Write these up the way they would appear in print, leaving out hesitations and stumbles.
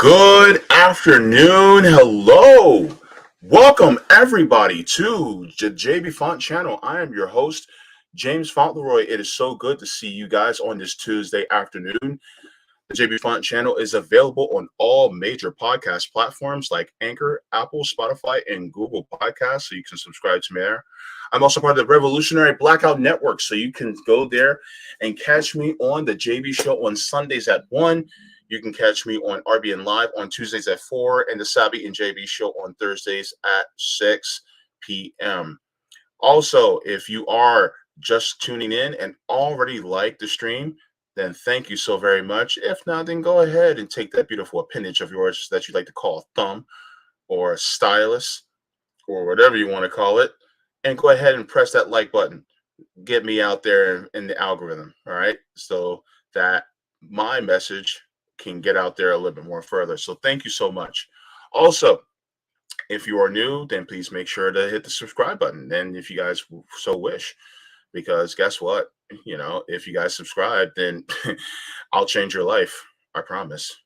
Good afternoon. Hello. Welcome everybody to the Jaybefaunt channel. I am your host, James Fauntleroy. It is so good to see you guys on this Tuesday afternoon. The Jaybefaunt channel is available on all major podcast platforms like Anchor, Apple, Spotify, and Google Podcasts, so you can subscribe to me there. I'm also part of the Revolutionary Blackout Network, so you can go there and catch me on the JB Show on Sundays at 1. You can catch me on RBN Live on Tuesdays at 4 and the Sabi and JB Show on Thursdays at 6 p.m. Also, if you are just tuning in and already like the stream, then thank you so very much. If not, then go ahead and take that beautiful appendage of yours that you like to call a thumb or a stylus or whatever you want to call it, and go ahead and press that like button. Get me out there in the algorithm, all right? So that my message can get out there a little bit more further. So thank you so much. Also, if you are new, then please make sure to hit the subscribe button. And if you guys so wish, because guess what? If you guys subscribe, then I'll change your life. I promise.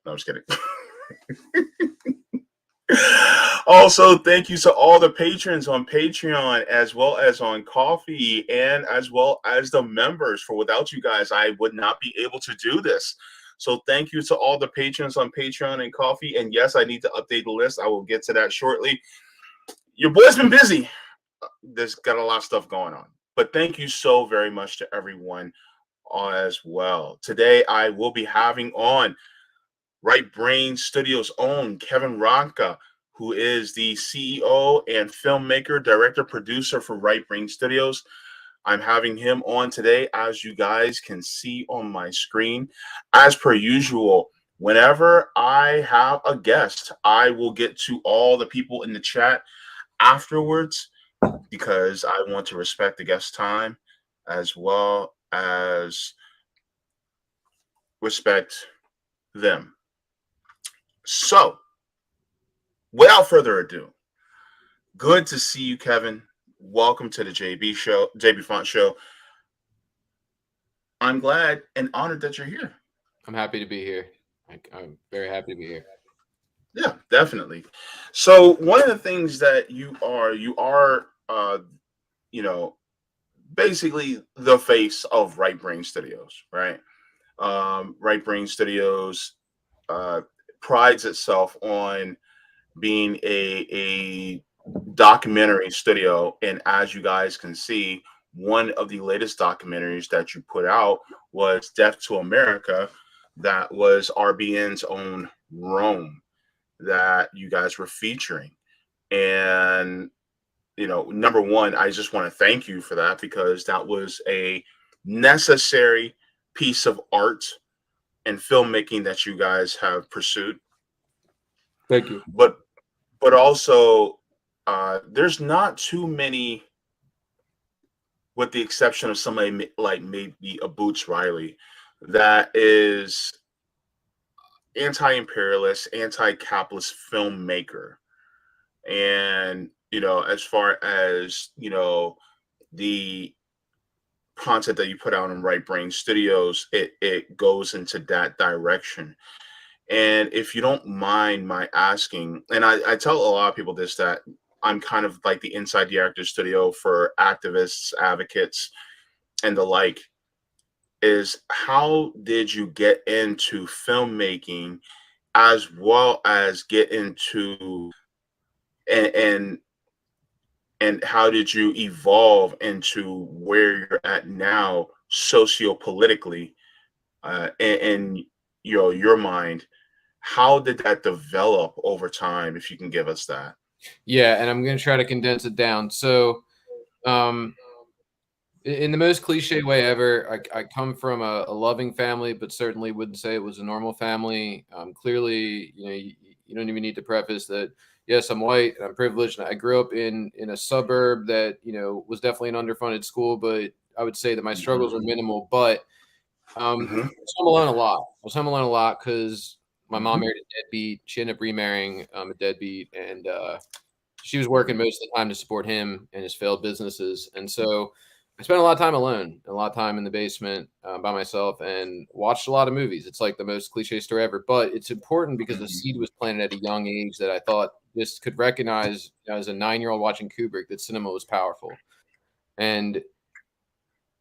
No, I'm just kidding. Also, thank you to all the patrons on Patreon, as well as on Coffee, and as well as the members. For without you guys, I would not be able to do this. So thank you to all the patrons on Patreon and Coffee. And yes, I need to update the list. I will get to that shortly. Your boy's been busy. There's got a lot of stuff going on. But thank you so very much to everyone as well. Today, I will be having on Right Brain Studios' own Kevin Ronca, who is the CEO and filmmaker, director, producer for Right Brain Studios. I'm having him on today, as you guys can see on my screen. As per usual, whenever I have a guest, I will get to all the people in the chat afterwards because I want to respect the guest time as well as respect them. So, without further ado, good to see you, Kevin. Welcome to the Jaybefaunt show. I'm glad and honored that you're here. I'm happy to be here. I'm very happy to be here. Yeah, definitely. So one of the things that you are, basically the face of Right Brain Studios, right? Right Brain Studios uh, prides itself on being a documentary studio, and as you guys can see, one of the latest documentaries that you put out was Death to America. That was RBN's own Rome that you guys were featuring. And number one, I just want to thank you for that, because that was a necessary piece of art and filmmaking that you guys have pursued. Thank you. But also, there's not too many, with the exception of somebody like maybe a Boots Riley, that is anti-imperialist, anti-capitalist filmmaker. And as far as the content that you put out in Right Brain Studios, it goes into that direction. And if you don't mind my asking, and I tell a lot of people this, that I'm kind of like the inside the actor studio for activists, advocates, and the like, is how did you get into filmmaking, as well as get into and and how did you evolve into where you're at now sociopolitically, in your mind? How did that develop over time, if you can give us that? Yeah, and I'm going to try to condense it down. So, in the most cliche way ever, I come from a loving family, but certainly wouldn't say it was a normal family. Clearly, you don't even need to preface that. Yes, I'm white and I'm privileged. And I grew up in a suburb that was definitely an underfunded school, but I would say that my struggles are minimal. But I was home alone a lot. I was home alone a lot because my mom married a deadbeat. She ended up remarrying a deadbeat, and she was working most of the time to support him and his failed businesses. And so I spent a lot of time alone, a lot of time in the basement by myself, and watched a lot of movies. It's like the most cliche story ever, but it's important because the Mhm. seed was planted at a young age that I thought just could recognize, as a 9-year-old watching Kubrick, that cinema was powerful. And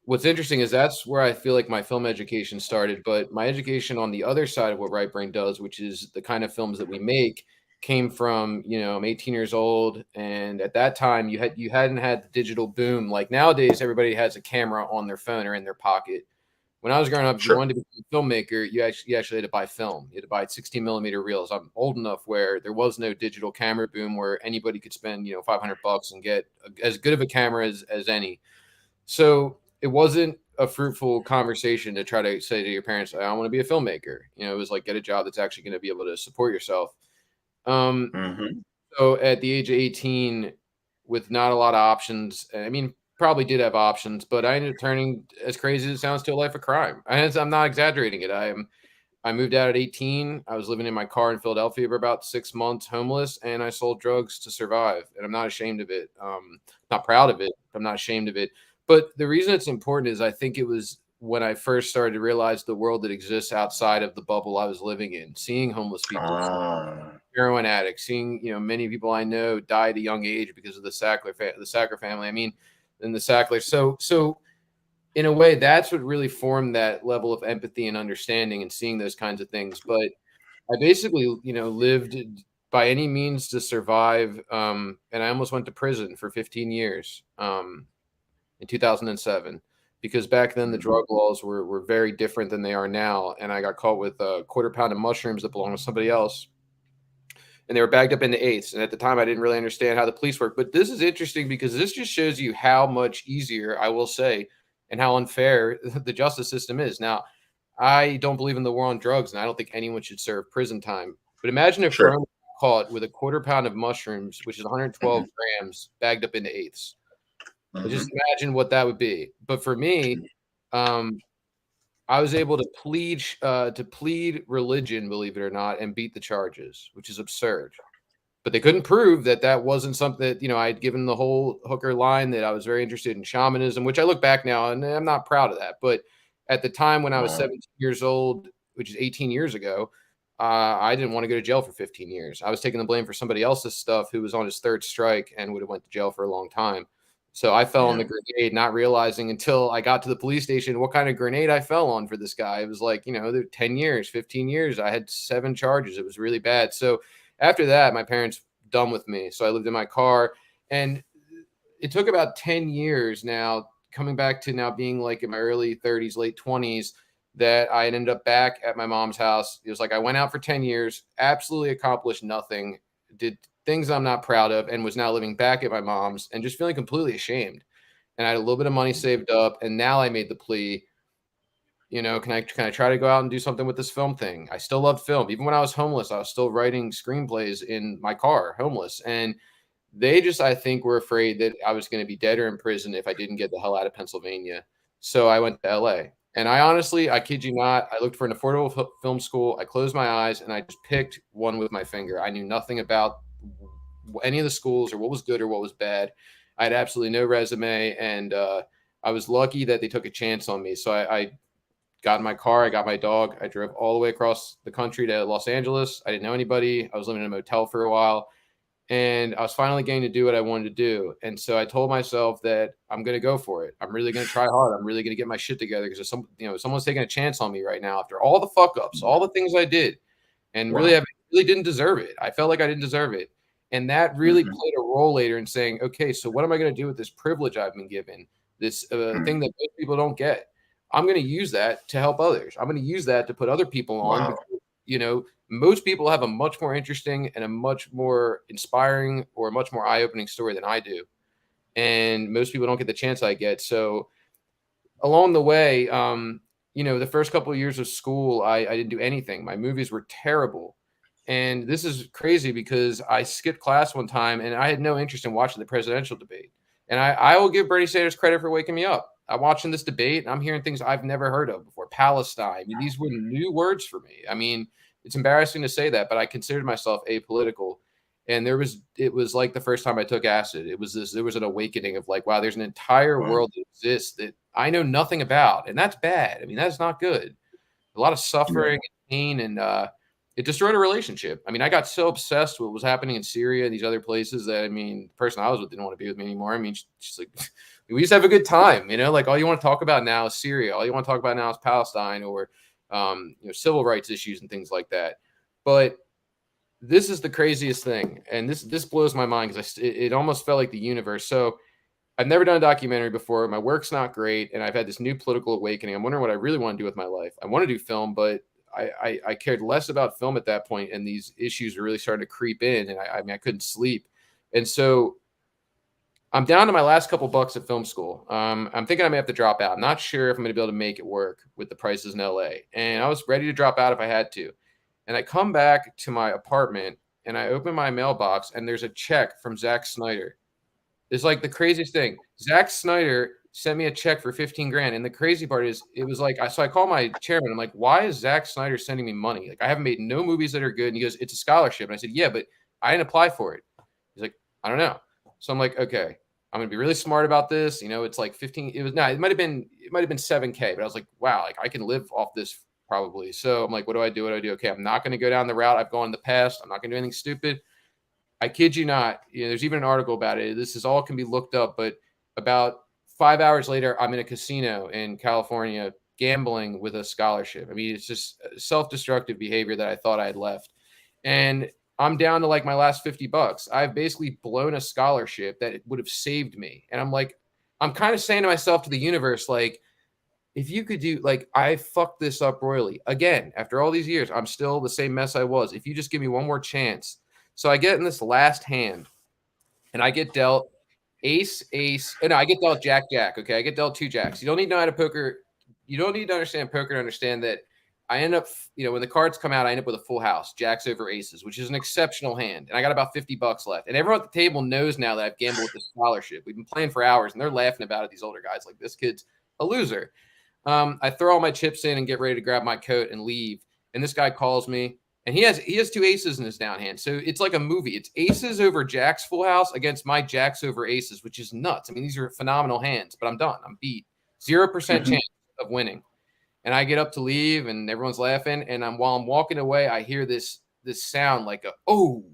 what's interesting is that's where I feel like my film education started, but my education on the other side of what Right Brain does, which is the kind of films that we make, came from, I'm 18 years old, and at that time you hadn't had the digital boom like nowadays. Everybody has a camera on their phone or in their pocket. When I was growing up, if you Sure. wanted to be a filmmaker, you actually had to buy film. You had to buy 16 millimeter reels. I'm old enough where there was no digital camera boom where anybody could spend $500 and get as good of a camera as any. So it wasn't a fruitful conversation to try to say to your parents, I want to be a filmmaker. It was like, get a job that's actually going to be able to support yourself. Um, Hmm. so at the age of 18, with not a lot of options, I mean, probably did have options, but I ended up turning, as crazy as it sounds, to a life of crime. I'm not exaggerating it. I moved out at 18. I was living in my car in Philadelphia for about 6 months, homeless, and I sold drugs to survive. And I'm not ashamed of it. Not proud of it. I'm not ashamed of it. But the reason it's important is I think it was when I first started to realize the world that exists outside of the bubble I was living in, seeing homeless people, Ah, heroin addicts, seeing many people I know die at a young age because of the Sackler family. I mean, and the Sackler. So in a way, that's what really formed that level of empathy and understanding and seeing those kinds of things. But I basically, lived by any means to survive. And I almost went to prison for 15 years in 2007 because back then the mhm. drug laws were very different than they are now. And I got caught with a quarter pound of mushrooms that belonged to somebody else, and they were bagged up into eighths. And at the time, I didn't really understand how the police work. But this is interesting because this just shows you how much easier, I will say, and how unfair the justice system is. Now, I don't believe in the war on drugs, and I don't think anyone should serve prison time. But imagine if Sure. Rome got caught with a quarter pound of mushrooms, which is 112 Hmm. grams, bagged up into eighths. But just Hmm. imagine what that would be. But for me, um, I was able to plead religion, believe it or not, and beat the charges, which is absurd. But they couldn't prove that that wasn't something that, I'd given the whole hooker line that I was very interested in shamanism, which I look back now and I'm not proud of that. But at the time when I was Wow. 17 years old, which is 18 years ago, I didn't want to go to jail for 15 years. I was taking the blame for somebody else's stuff who was on his third strike and would have went to jail for a long time. So I fell on Yeah. the grenade, not realizing until I got to the police station what kind of grenade I fell on for this guy. It was like, 10 years, 15 years. I had 7 charges. It was really bad. So after that, my parents done with me. So I lived in my car, and it took about 10 years now, coming back to now being like in my early 30s, late 20s, that I ended up back at my mom's house. It was like I went out for 10 years, absolutely accomplished nothing, did things I'm not proud of, and was now living back at my mom's and just feeling completely ashamed. And I had a little bit of money saved up, and now I made the plea, can I try to go out and do something with this film thing? I still loved film. Even when I was homeless, I was still writing screenplays in my car, homeless. And they just, I think, were afraid that I was going to be dead or in prison if I didn't get the hell out of Pennsylvania. So I went to LA. And I honestly, I kid you not, I looked for an affordable film school. I closed my eyes and I just picked one with my finger. I knew nothing about any of the schools or what was good or what was bad. I had absolutely no resume. And I was lucky that they took a chance on me. So I got in my car. I got my dog. I drove all the way across the country to Los Angeles. I didn't know anybody. I was living in a motel for a while, and I was finally getting to do what I wanted to do. And so I told myself that I'm going to go for it. I'm really going to try hard. I'm really going to get my shit together because someone's taking a chance on me right now after all the fuck ups, all the things I did, and really, Wow. I really didn't deserve it. I felt like I didn't deserve it. And that really Hmm. played a role later in saying, okay, so what am I going to do with this privilege I've been given, this thing that most people don't get? I'm going to use that to help others. I'm going to use that to put other people on Wow. because, most people have a much more interesting and a much more inspiring or a much more eye opening story than I do. And most people don't get the chance I get. So, along the way, the first couple of years of school, I didn't do anything. My movies were terrible. And this is crazy because I skipped class one time and I had no interest in watching the presidential debate. And I will give Bernie Sanders credit for waking me up. I'm watching this debate and I'm hearing things I've never heard of before. Palestine. I mean, these were new words for me. I mean, it's embarrassing to say that, but I considered myself apolitical. And it was like the first time I took acid. There was an awakening of like, wow, there's an entire world that exists that I know nothing about. And that's bad. I mean, that's not good. A lot of suffering and pain, and it destroyed a relationship. I mean, I got so obsessed with what was happening in Syria and these other places that, I mean, the person I was with didn't want to be with me anymore. I mean, she's like, we used to have a good time, like all you want to talk about now is Syria. All you want to talk about now is Palestine, or, civil rights issues and things like that. But this is the craziest thing. And this blows my mind, because it almost felt like the universe. So I've never done a documentary before. My work's not great. And I've had this new political awakening. I'm wondering what I really want to do with my life. I want to do film, but I cared less about film at that point, and these issues were really starting to creep in, and I mean, I couldn't sleep. And so I'm down to my last couple bucks at film school. I'm thinking I may have to drop out. I'm not sure if I'm going to be able to make it work with the prices in LA. And I was ready to drop out if I had to. And I come back to my apartment and I open my mailbox, and there's a check from Zack Snyder. It's like the craziest thing. Zack Snyder sent me a check for 15 grand. And the crazy part is, it was like, so I call my chairman. I'm like, why is Zack Snyder sending me money? Like, I haven't made no movies that are good. And he goes, it's a scholarship. And I said, yeah, but I didn't apply for it. He's like, I don't know. So I'm like, okay, I'm going to be really smart about this. It's like 15. It might have been 7K, but I was like, wow, like I can live off this probably. So I'm like, what do I do? Okay, I'm not going to go down the route I've gone in the past. I'm not going to do anything stupid. I kid you not. There's even an article about it. This is all can be looked up, but about 5 hours later, I'm in a casino in California gambling with a scholarship. I mean, it's just self-destructive behavior that I thought I had left. And I'm down to like my last $50. I've basically blown a scholarship that would have saved me. And I'm like, I'm kind of saying to myself, to the universe, like, if you could do, like, I fucked this up royally. Again, after all these years, I'm still the same mess I was. If you just give me one more chance. So I get in this last hand, and I get dealt ace. No, I get dealt jack. Okay, I get dealt 2 jacks. You don't need to know how to poker. You don't need to understand poker to understand that I end up, when the cards come out, I end up with a full house, jacks over aces, which is an exceptional hand. And I got about $50 left. And everyone at the table knows now that I've gambled with this scholarship. We've been playing for hours, and they're laughing about it. These older guys, like, this kid's a loser. I throw all my chips in and get ready to grab my coat and leave. And this guy calls me. And he has 2 aces in his down hand. So it's like a movie. It's aces over jacks full house against my jacks over aces, which is nuts. I mean, these are phenomenal hands, but I'm done. I'm beat. 0% chance of winning. And I get up to leave, and everyone's laughing. And while I'm walking away, I hear this sound like oh.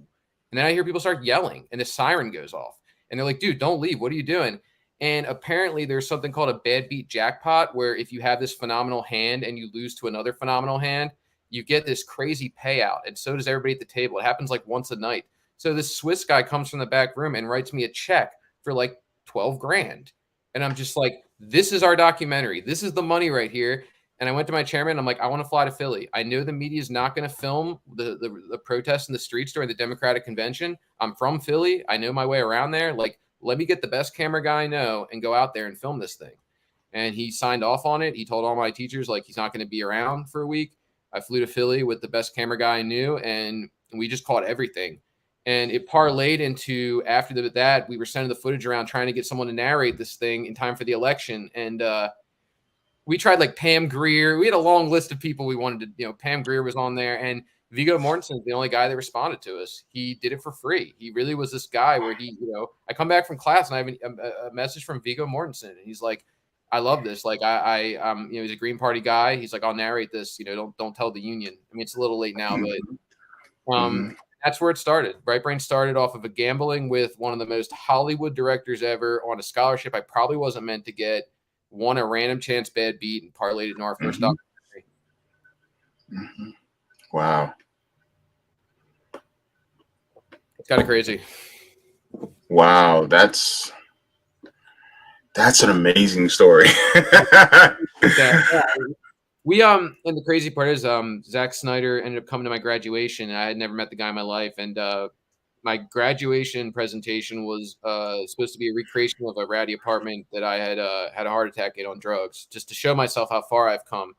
And then I hear people start yelling, and the siren goes off. And they're like, dude, don't leave. What are you doing? And apparently there's something called a bad beat jackpot, where if you have this phenomenal hand and you lose to another phenomenal hand, you get this crazy payout, and so does everybody at the table. It happens like once a night. So this Swiss guy comes from the back room and writes me a check for like 12 grand. And I'm just like, this is our documentary. This is the money right here. And I went to my chairman. I'm like, I want to fly to Philly. I know the media is not going to film the protests in the streets during the Democratic convention. I'm from Philly. I know my way around there. Like, let me get the best camera guy I know and go out there and film this thing. And he signed off on it. He told all my teachers, like, he's not going to be around for a week. I flew to Philly with the best camera guy I knew, and we just caught everything. And it parlayed into, after that, we were sending the footage around trying to get someone to narrate this thing in time for the election. And we tried like Pam Grier. We had a long list of people we wanted to, Pam Grier was on there. And Viggo Mortensen is the only guy that responded to us. He did it for free. He really was this guy where he, I come back from class and I have a message from Viggo Mortensen. And he's like, I love this. Like he's a Green Party guy. He's like, I'll narrate this. Don't tell the union. I mean, it's a little late now, but that's where it started. Bright Brain started off of a gambling with one of the most Hollywood directors ever on a scholarship I probably wasn't meant to get. Won a random chance bad beat and parlayed it in our first documentary. Wow, it's kind of crazy. Wow, that's an amazing story. We and the crazy part is Zack Snyder ended up coming to my graduation. I had never met the guy in my life, and my graduation presentation was supposed to be a recreation of a ratty apartment that I had had a heart attack in on drugs, just to show myself how far I've come.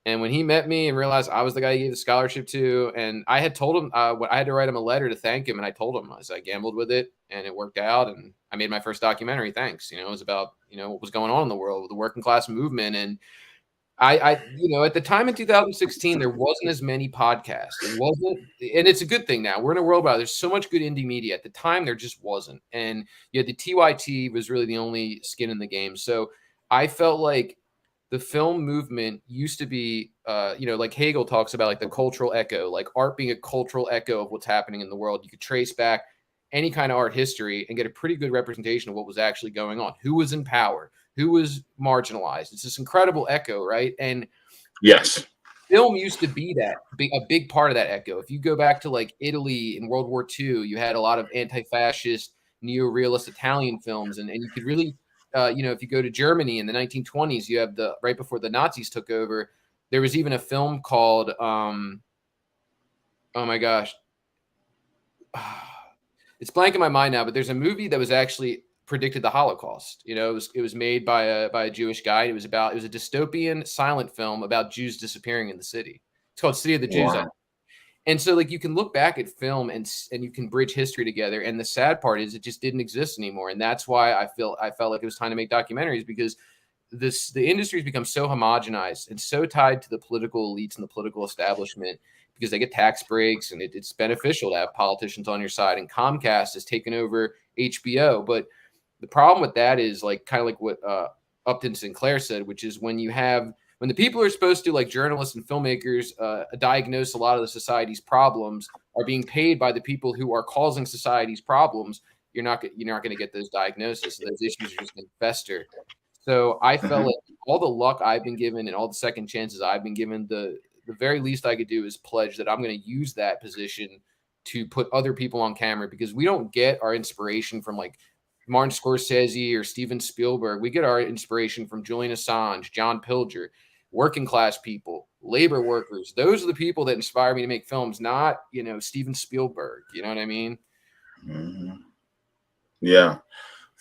And when he met me and realized I was the guy he gave the scholarship to, and I had told him I had to write him a letter to thank him, and I told him, I gambled with it, and it worked out, and I made my first documentary. Thanks. It was about what was going on in the world with the working class movement, and at the time in 2016, there wasn't as many podcasts. It wasn't, and it's a good thing now. We're in a world where there's so much good indie media. At the time, there just wasn't. And the TYT was really the only skin in the game. So I felt like the film movement used to be, like Hegel talks about, like the cultural echo, like art being a cultural echo of what's happening in the world. You could trace back any kind of art history and get a pretty good representation of what was actually going on, who was in power, who was marginalized. It's this incredible echo, right? And Yes. film used to be a big part of that echo. If you go back to like Italy in World War II, you had a lot of anti-fascist, neo-realist Italian films, and you could really, if you go to Germany in the 1920s, you have right before the Nazis took over. There was even a film called, oh my gosh, it's blank in my mind now, but there's a movie that was actually predicted the Holocaust. It was made by a Jewish guy. It was a dystopian silent film about Jews disappearing in the city. It's called City of the Jews. Wow. And so like you can look back at film and you can bridge history together. And the sad part is it just didn't exist anymore. And that's why I felt like it was time to make documentaries, because the industry has become so homogenized and so tied to the political elites and the political establishment, because they get tax breaks and it's beneficial to have politicians on your side. And Comcast has taken over HBO. But the problem with that is kind of like what Upton Sinclair said, which is when the people who are supposed to, like journalists and filmmakers, diagnose a lot of the society's problems, are being paid by the people who are causing society's problems, you're not going to get those diagnoses. Those issues are just going to fester. So I felt like all the luck I've been given and all the second chances I've been given, the very least I could do is pledge that I'm going to use that position to put other people on camera, because we don't get our inspiration from like Martin Scorsese or Steven Spielberg. We get our inspiration from Julian Assange, John Pilger, working class people, labor workers. Those are the people that inspire me to make films, not, Steven Spielberg. You know what I mean? Mm-hmm. Yeah,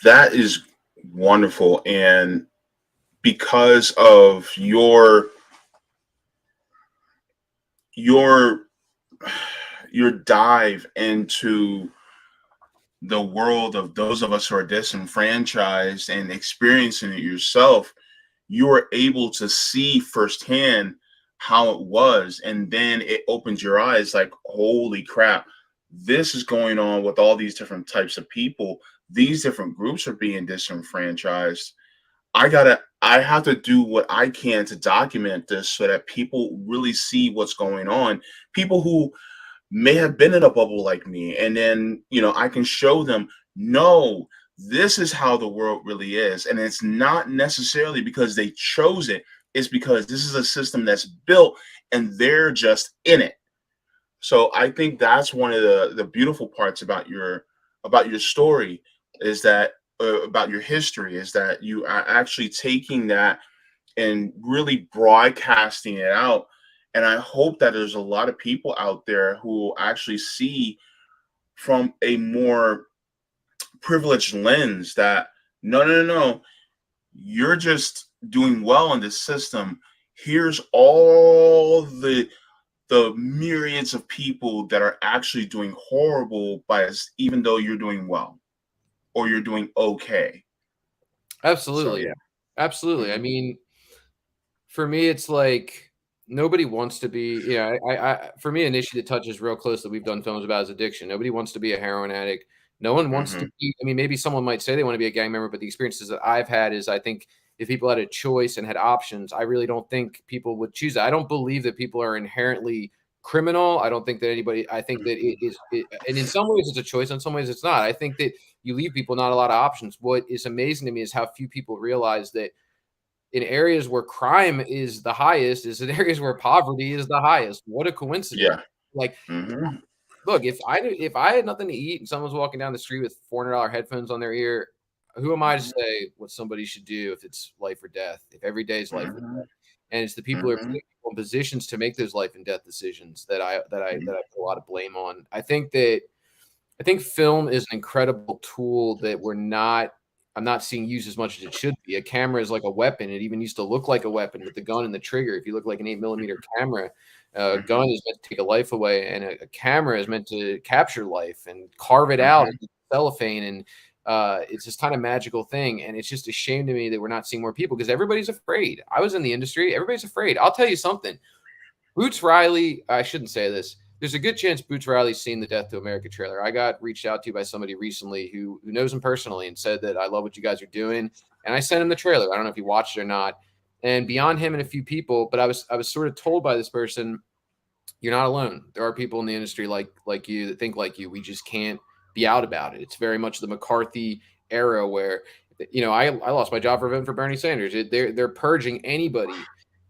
that is wonderful. And because of your dive into the world of those of us who are disenfranchised and experiencing it yourself, you were able to see firsthand how it was. And then it opens your eyes like, holy crap, this is going on with all these different types of people. These different groups are being disenfranchised. I have to do what I can to document this so that people really see what's going on. People who may have been in a bubble like me, and then I can show them, no, this is how the world really is. And it's not necessarily because they chose it, it's because this is a system that's built and they're just in it. So I think that's one of the beautiful parts about your story, is that about your history, is that you are actually taking that and really broadcasting it out. And I hope that there's a lot of people out there who will actually see from a more privileged lens that no, you're just doing well in this system. Here's all the myriads of people that are actually doing horrible by us, even though you're doing well or you're doing okay. Absolutely. So, yeah. Absolutely. I mean, for me, it's like nobody wants to be, for me, an issue that touches real close that we've done films about is addiction. Nobody wants to be a heroin addict. No one wants to be, maybe someone might say they want to be a gang member, but the experiences that I've had is, I think if people had a choice and had options, I really don't think people would choose that. I don't believe that people are inherently criminal. I don't think that I think that and in some ways it's a choice, in some ways it's not. I think that you leave people not a lot of options. What is amazing to me is how few people realize that in areas where crime is the highest, is in areas where poverty is the highest. What a coincidence. Yeah. Like, look, if I had nothing to eat and someone's walking down the street with $400 headphones on their ear, who am I to say what somebody should do if it's life or death, if every day is life or death? And it's the people who are putting people in positions to make those life and death decisions that I put a lot of blame on. I think film is an incredible tool that I'm not seeing used as much as it should be. A camera is like a weapon. It even used to look like a weapon with the gun and the trigger. If you look like an 8mm camera, a gun is meant to take a life away, and a camera is meant to capture life and carve it out into cellophane and It's this kind of magical thing, and it's just a shame to me that we're not seeing more people because everybody's afraid. I was in the industry, everybody's afraid. I'll tell you something. Boots Riley, I shouldn't say this. There's a good chance Boots Riley's seen the Death to America trailer. I got reached out to by somebody recently who knows him personally and said that I love what you guys are doing, and I sent him the trailer. I don't know if he watched it or not. And beyond him and a few people, but I was sort of told by this person, you're not alone. There are people in the industry like you that think like you. We just can't be out about it. It's very much the McCarthy era where, I lost my job for voting for Bernie Sanders. They're purging anybody.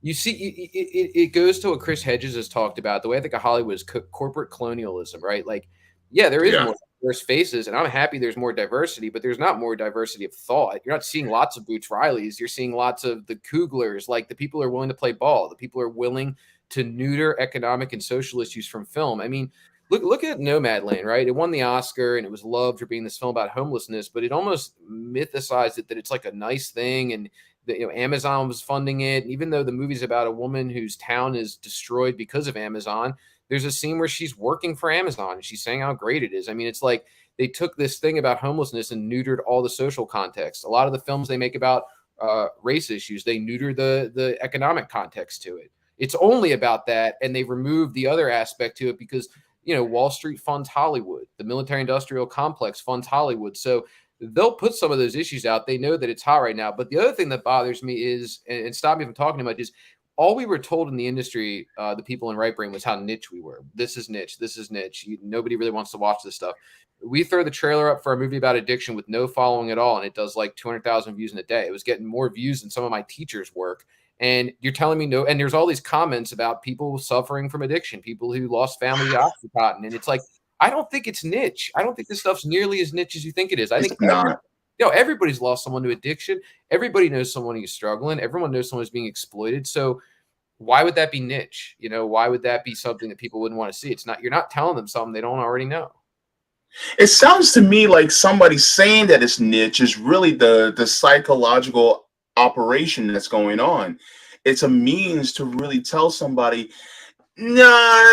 You see, it goes to what Chris Hedges has talked about. The way I think of Hollywood is corporate colonialism, right? Like, yeah, there is Yeah. more diverse faces, and I'm happy there's more diversity, but there's not more diversity of thought. You're not seeing lots of Boots Rileys. You're seeing lots of the Kuglers, like the people who are willing to play ball, the people who are willing to neuter economic and social issues from film. I mean, look at Nomadland, right? It won the Oscar and it was loved for being this film about homelessness, but it almost mythicized it that it's like a nice thing, and that, Amazon was funding it. And even though the movie's about a woman whose town is destroyed because of Amazon, there's a scene where she's working for Amazon and she's saying how great it is. I mean, it's like they took this thing about homelessness and neutered all the social context. A lot of the films they make about race issues, they neuter the economic context to it. It's only about that, and they've removed the other aspect to it because Wall Street funds Hollywood, the military-industrial complex funds Hollywood, so they'll put some of those issues out. They know that it's hot right now. But the other thing that bothers me is, and stop me from talking too much, is all we were told in the industry, the people in right brain, was how niche we were. This is niche. This is niche. Nobody really wants to watch this stuff. We throw the trailer up for a movie about addiction with no following at all, and it does like 200,000 views in a day. It was getting more views than some of my teachers' work. And you're telling me no, and there's all these comments about people suffering from addiction, people who lost family to Oxycontin. And it's like, I don't think it's niche. I don't think this stuff's nearly as niche as you think it is. I It's think not. everybody's lost someone to addiction. Everybody knows someone who's struggling. Everyone knows someone who's being exploited. So why would that be niche? Why would that be something that people wouldn't want to see? It's not, you're not telling them something they don't already know. It sounds to me like somebody saying that it's niche is really the psychological operation that's going on. It's a means to really tell somebody, nah,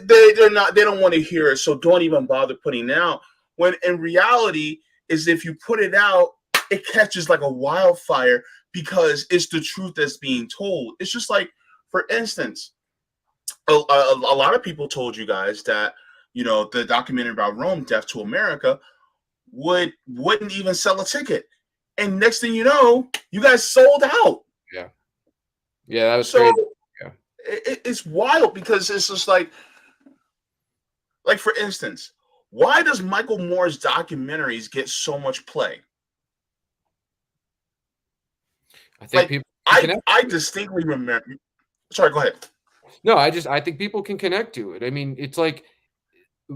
they're not. They don't want to hear it, so don't even bother putting it out. When in reality, is if you put it out, it catches like a wildfire because it's the truth that's being told. It's just like, for instance, a lot of people told you guys that the documentary about Rome, Death to America, wouldn't even sell a ticket, and next thing you know, you guys sold out. Yeah. Yeah, that was So crazy. Yeah. it's wild because it's just like for instance, why does Michael Moore's documentaries get so much play? I think Like people I distinctly remember. Sorry, go ahead. No, I think people can connect to it. I mean, it's like,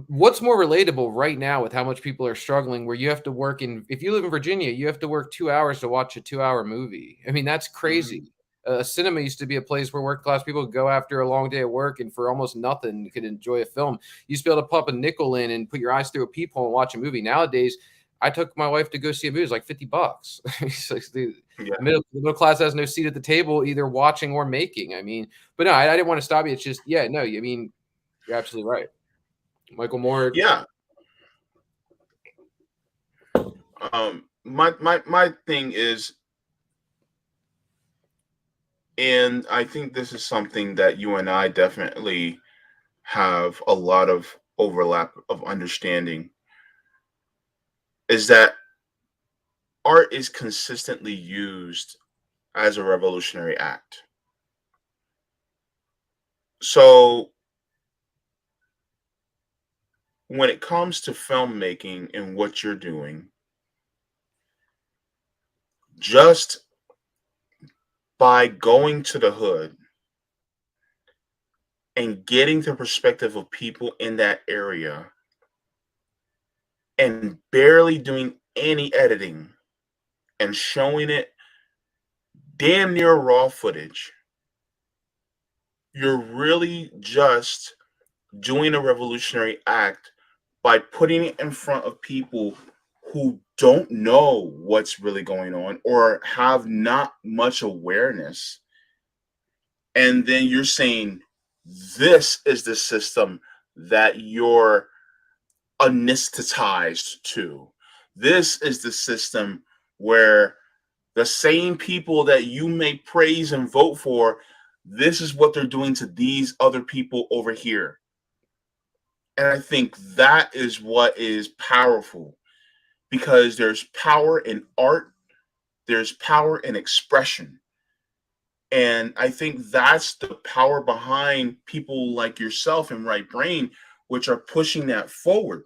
what's more relatable right now with how much people are struggling, where you have to work if you live in Virginia, you have to work 2 hours to watch a 2-hour movie. I mean, that's crazy. Mhm. A cinema used to be a place where working class people could go after a long day at work, and for almost nothing, you could enjoy a film. You used to be able to pump a nickel in and put your eyes through a peephole and watch a movie. Nowadays, I took my wife to go see a movie. It's like $50. It's like the Yeah. middle class has no seat at the table, either watching or making. I mean, but no, I didn't want to stop you. It's just, yeah, no, I mean, you're absolutely right. Michael Moore. Yeah. My thing is, and I think this is something that you and I definitely have a lot of overlap of understanding, is that art is consistently used as a revolutionary act. So when it comes to filmmaking and what you're doing, just by going to the hood and getting the perspective of people in that area and barely doing any editing and showing it damn near raw footage, you're really just doing a revolutionary act by putting it in front of people who don't know what's really going on or have not much awareness. And then you're saying, this is the system that you're anesthetized to. This is the system where the same people that you may praise and vote for, this is what they're doing to these other people over here. And I think that is what is powerful, because there's power in art, there's power in expression. And I think that's the power behind people like yourself and Right Brain, which are pushing that forward.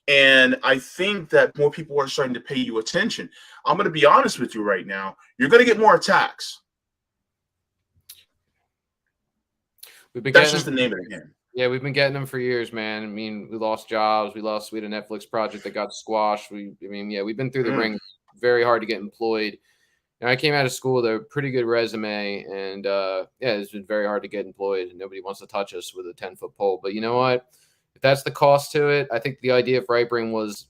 And I think that more people are starting to pay you attention. I'm going to be honest with you right now. You're going to get more attacks. That's just the name of the game. Yeah, we've been getting them for years, man. I mean, we lost jobs. We had a Netflix project that got squashed. We've been through the ring very hard to get employed. And I came out of school with a pretty good resume, and it's been very hard to get employed, and nobody wants to touch us with a 10-foot pole. But you know what? If that's the cost to it, I think the idea of Right Brain was,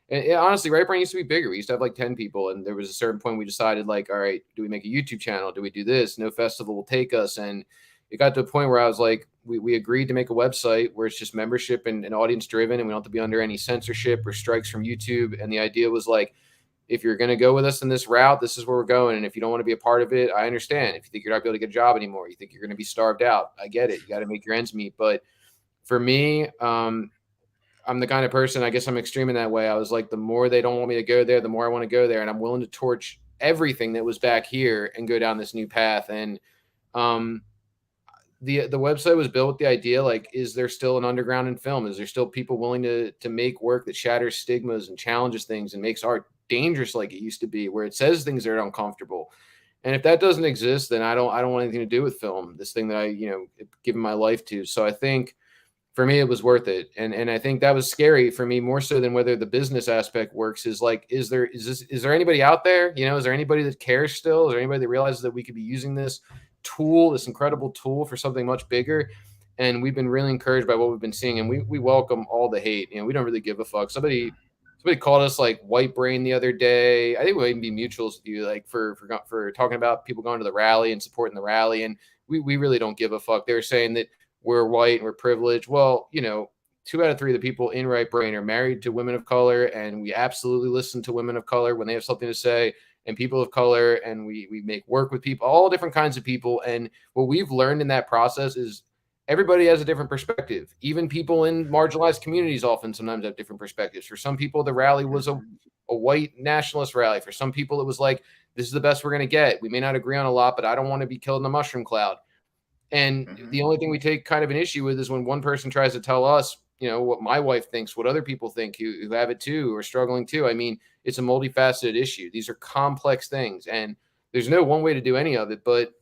and honestly, Right Brain used to be bigger. We used to have like 10 people, and there was a certain point we decided, like, all right, do we make a YouTube channel? Do we do this? No festival will take us. And it got to a point where I was like, we agreed to make a website where it's just membership and audience driven, and we don't have to be under any censorship or strikes from YouTube. And the idea was like, if you're going to go with us in this route, this is where we're going. And if you don't want to be a part of it, I understand. If you think you're not going to be able to get a job anymore, you think you're going to be starved out, I get it. You got to make your ends meet. But for me, I'm the kind of person, I guess I'm extreme in that way. I was like, the more they don't want me to go there, the more I want to go there. And I'm willing to torch everything that was back here and go down this new path. And the website was built with the idea, like, is there still an underground in film? Is there still people willing to make work that shatters stigmas and challenges things and makes art dangerous like it used to be, where it says things that are uncomfortable? And if that doesn't exist, then I don't want anything to do with film, this thing that I, given my life to. So I think for me, it was worth it. And I think that was scary for me, more so than whether the business aspect works, is like, is there anybody out there? Is there anybody that cares still? Is there anybody that realizes that we could be using this tool, this incredible tool, for something much bigger? And we've been really encouraged by what we've been seeing, and we welcome all the hate. We don't really give a fuck. Somebody called us like white brain the other day. I think we'll even be mutuals with you, like for talking about people going to the rally and supporting the rally. And we really don't give a fuck. They're saying that we're white and we're privileged. Well, 2 out of 3 of the people in Right Brain are married to women of color, and we absolutely listen to women of color when they have something to say, and people of color, and we make work with people, all different kinds of people. And what we've learned in that process is everybody has a different perspective. Even people in marginalized communities often sometimes have different perspectives. For some people, the rally was a white nationalist rally. For some people, it was like, this is the best we're going to get. We may not agree on a lot, but I don't want to be killed in a mushroom cloud. And the only thing we take kind of an issue with is when one person tries to tell us, what my wife thinks, what other people think who have it too, or struggling too. I mean, it's a multifaceted issue. These are complex things, and there's no one way to do any of it. But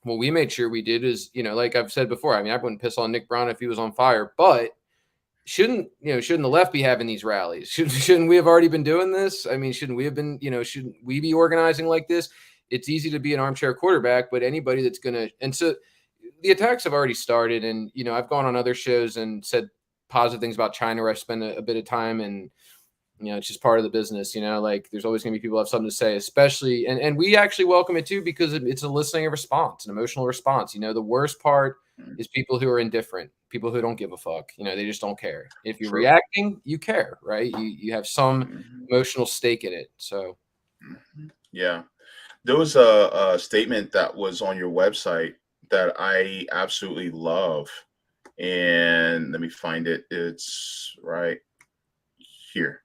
what we made sure we did is, like I've said before, I mean, I wouldn't piss on Nick Brown if he was on fire, but shouldn't the left be having these rallies? Shouldn't we have already been doing this? I mean, shouldn't we have been, shouldn't we be organizing like this? It's easy to be an armchair quarterback, but anybody that's going to, and so the attacks have already started. And, I've gone on other shows and said positive things about China, where I spend a bit of time, and, it's just part of the business, like there's always going to be people who have something to say, especially, and we actually welcome it too, because it's a listening response, an emotional response. The worst part is people who are indifferent, people who don't give a fuck, they just don't care. If you're reacting, you care, right? You have some emotional stake in it. So. Yeah. There was a statement that was on your website that I absolutely love. And let me find it. It's right here.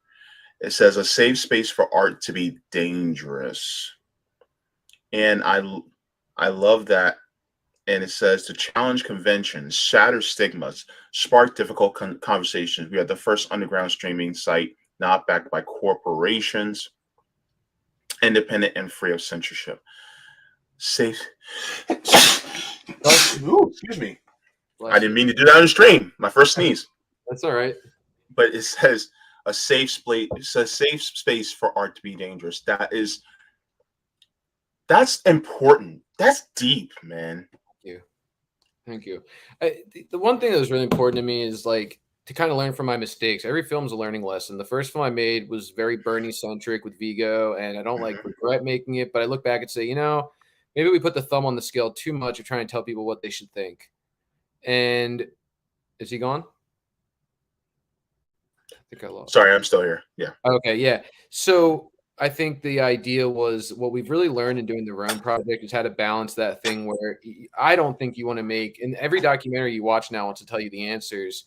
It says, a safe space for art to be dangerous. And I love that. And it says, to challenge conventions, shatter stigmas, spark difficult conversations. We are the first underground streaming site not backed by corporations, independent and free of censorship. Safe. Ooh, excuse me. I didn't mean to do that on the stream. My first sneeze. That's all right. But it says a safe space. It says safe space for art to be dangerous. That's important. That's deep, man. Thank you. The one thing that was really important to me is like to kind of learn from my mistakes. Every film's a learning lesson. The first film I made was very Bernie centric with Vigo, and I don't regret making it. But I look back and say, maybe we put the thumb on the scale too much of trying to tell people what they should think. And is he gone? think I lost Sorry, you. I'm still here. Yeah. Okay, yeah. So I think the idea was what we've really learned in doing the Rome project is how to balance that thing where I don't think you want to make, and every documentary you watch now wants to tell you the answers.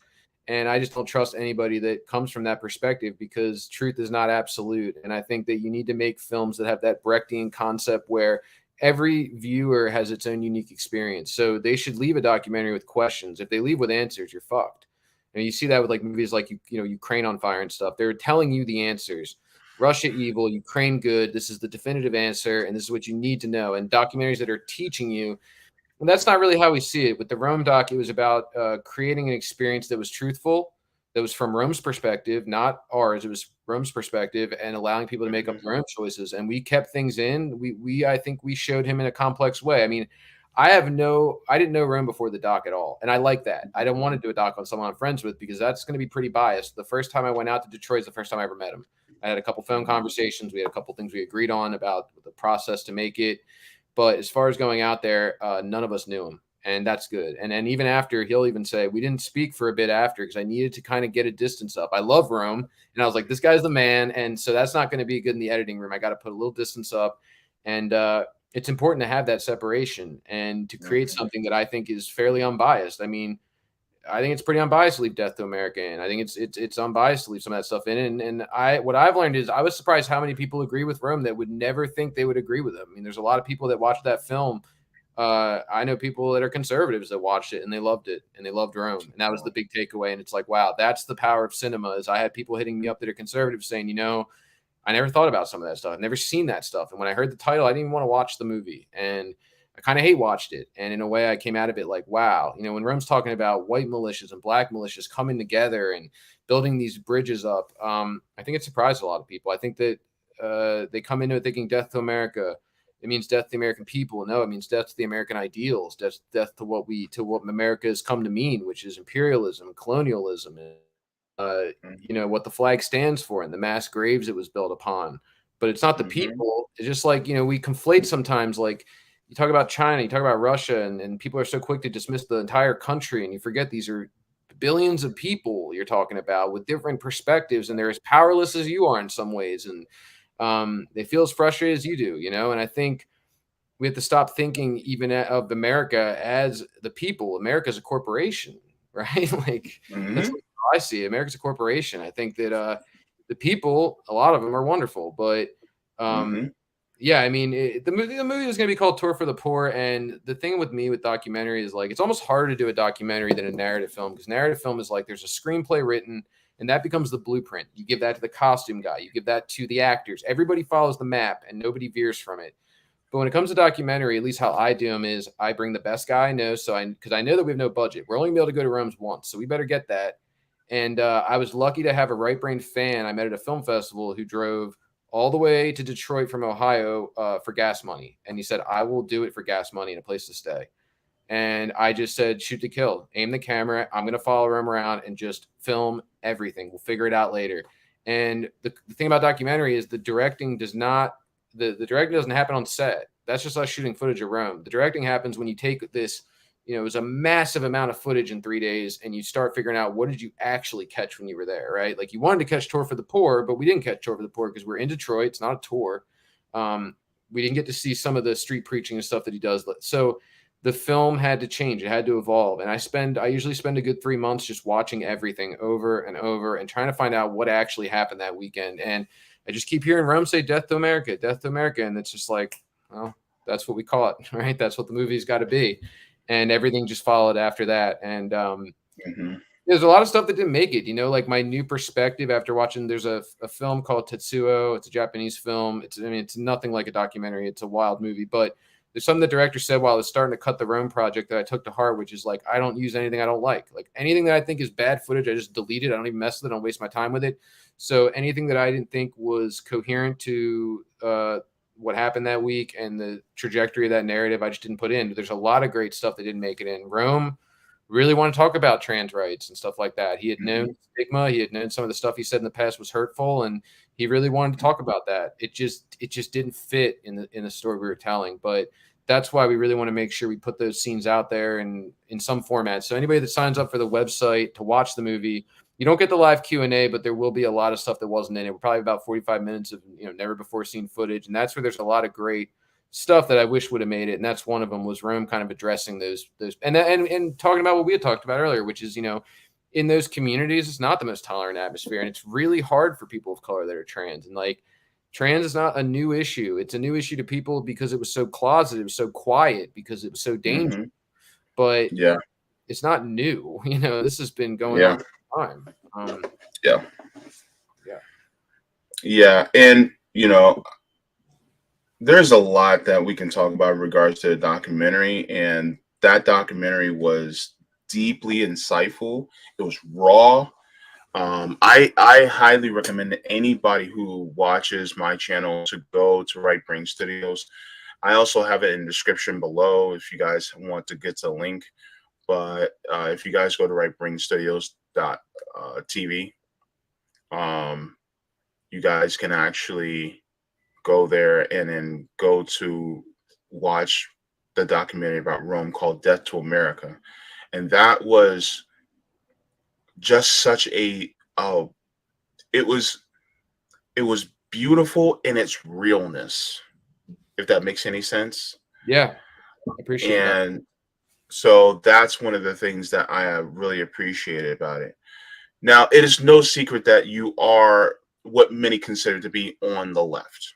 And I just don't trust anybody that comes from that perspective because truth is not absolute. And I think that you need to make films that have that Brechtian concept where every viewer has its own unique experience. So they should leave a documentary with questions. If they leave with answers, you're fucked. And you see that with like movies like Ukraine on Fire and stuff. They're telling you the answers. Russia evil, Ukraine good. This is the definitive answer, and this is what you need to know. And documentaries that are teaching you, and that's not really how we see it. With the Rome doc, it was about creating an experience that was truthful, that was from Rome's perspective, not ours. It was Rome's perspective, and allowing people to make up their own choices. And we kept things in. I think we showed him in a complex way. I mean, I didn't know Rome before the doc at all. And I like that. I don't want to do a doc on someone I'm friends with because that's going to be pretty biased. The first time I went out to Detroit is the first time I ever met him. I had a couple phone conversations. We had a couple things we agreed on about the process to make it. But as far as going out there, none of us knew him. And that's good. And even after, he'll even say, we didn't speak for a bit after because I needed to kind of get a distance up. I love Rome. And I was like, this guy's the man. And so that's not going to be good in the editing room. I got to put a little distance up. And it's important to have that separation and to create something that I think is fairly unbiased. I mean, I think it's pretty unbiased to leave Death to America in. I think it's unbiased to leave some of that stuff in. And what I've learned is I was surprised how many people agree with Rome that would never think they would agree with him. I mean, there's a lot of people that watch that film. I know people that are conservatives that watched it and they loved it and they loved Rome. And that was the big takeaway. And it's like, wow, that's the power of cinema. Is I had people hitting me up that are conservatives saying, I never thought about some of that stuff. I've never seen that stuff. And when I heard the title, I didn't even want to watch the movie. And I kind of hate watched it. And in a way, I came out of it like, wow, when Rome's talking about white militias and black militias coming together and building these bridges up, I think it surprised a lot of people. I think that they come into it thinking death to America. It means death to the American people. No, it means death to the American ideals, death to what America has come to mean, which is imperialism, colonialism, what the flag stands for and the mass graves it was built upon. But it's not the people. It's just like, we conflate sometimes, like you talk about China, you talk about Russia, and people are so quick to dismiss the entire country. And you forget these are billions of people you're talking about with different perspectives. And they're as powerless as you are in some ways. And they feel as frustrated as you do, and I think we have to stop thinking even of America as the people. America is a corporation, right? Like that's how I see it. America's a corporation. I think that the people, a lot of them are wonderful, but yeah, I mean, the movie is going to be called Tour for the Poor. And the thing with me with documentary is like, it's almost harder to do a documentary than a narrative film because narrative film is like, there's a screenplay written and that becomes the blueprint. You give that to the costume guy, you give that to the actors. Everybody follows the map and nobody veers from it. But when it comes to documentary, at least how I do them is I bring the best guy I know. Because I know that we have no budget. We're only going to be able to go to Rome's once. So we better get that. And I was lucky to have a right brain fan I met at a film festival who drove all the way to Detroit from Ohio for gas money. And he said, I will do it for gas money and a place to stay. And I just said, shoot to kill, aim the camera. I'm going to follow him around and just film everything. We'll figure it out later. And the thing about documentary is the directing does not, the directing doesn't happen on set. That's just us shooting footage of Rome. The directing happens when you take this, it was a massive amount of footage in 3 days and you start figuring out what did you actually catch when you were there, right? Like you wanted to catch Tour for the Poor, but we didn't catch Tour for the Poor because we're in Detroit. It's not a tour. We didn't get to see some of the street preaching and stuff that he does. So the film had to change. It had to evolve. And I usually spend a good 3 months just watching everything over and over and trying to find out what actually happened that weekend. And I just keep hearing Rome say death to America, death to America. And it's just like, well, that's what we call it, right? That's what the movie's got to be. And everything just followed after that. And there's a lot of stuff that didn't make it, like my new perspective after watching, there's a film called Tetsuo. It's a Japanese film. It's nothing like a documentary. It's a wild movie, but there's something the director said while I was starting to cut the Rome project that I took to heart, which is like, I don't use anything I don't like. Like anything that I think is bad footage, I just delete it. I don't even mess with it. I don't waste my time with it. So anything that I didn't think was coherent to what happened that week and the trajectory of that narrative, I just didn't put in. There's a lot of great stuff that didn't make it in. Rome really wanted to talk about trans rights and stuff like that. He had known stigma. He had known some of the stuff he said in the past was hurtful, and he really wanted to talk about that. It just didn't fit in the story we were telling. But that's why we really want to make sure we put those scenes out there in some format. So anybody that signs up for the website to watch the movie, you don't get the live Q&A, but there will be a lot of stuff that wasn't in it. We're probably about 45 minutes of, never before seen footage. And that's where there's a lot of great stuff that I wish would have made it. And that's one of them, was Rome kind of addressing those and talking about what we had talked about earlier, which is, in those communities, it's not the most tolerant atmosphere. And it's really hard for people of color that are trans. And like, trans is not a new issue. It's a new issue to people because it was so closeted, it was so quiet, because it was so dangerous. But yeah, it's not new. This has been going on for time. Yeah. And, there's a lot that we can talk about in regards to the documentary. And that documentary was deeply insightful. It was raw. I highly recommend anybody who watches my channel to go to Right Brain Studios. I also have it in the description below if you guys want to get to the link. But if you guys go to rightbrainstudios.tv, you guys can actually go there and then go to watch the documentary about Rome called Death to America. And that was just such a it was beautiful in its realness, if that makes any sense. Yeah, I appreciate that. And so that's one of the things that I really appreciated about it. Now, it is no secret that you are what many consider to be on the left.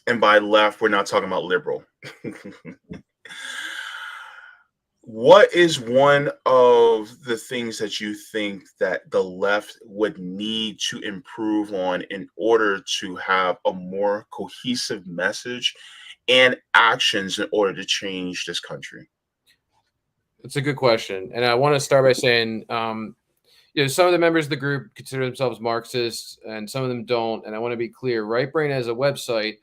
And by left, we're not talking about liberal. What is one of the things that you think that the left would need to improve on in order to have a more cohesive message and actions in order to change this country? It's a good question. And I want to start by saying, some of the members of the group consider themselves Marxists and some of them don't. And I want to be clear, Right Brain as a website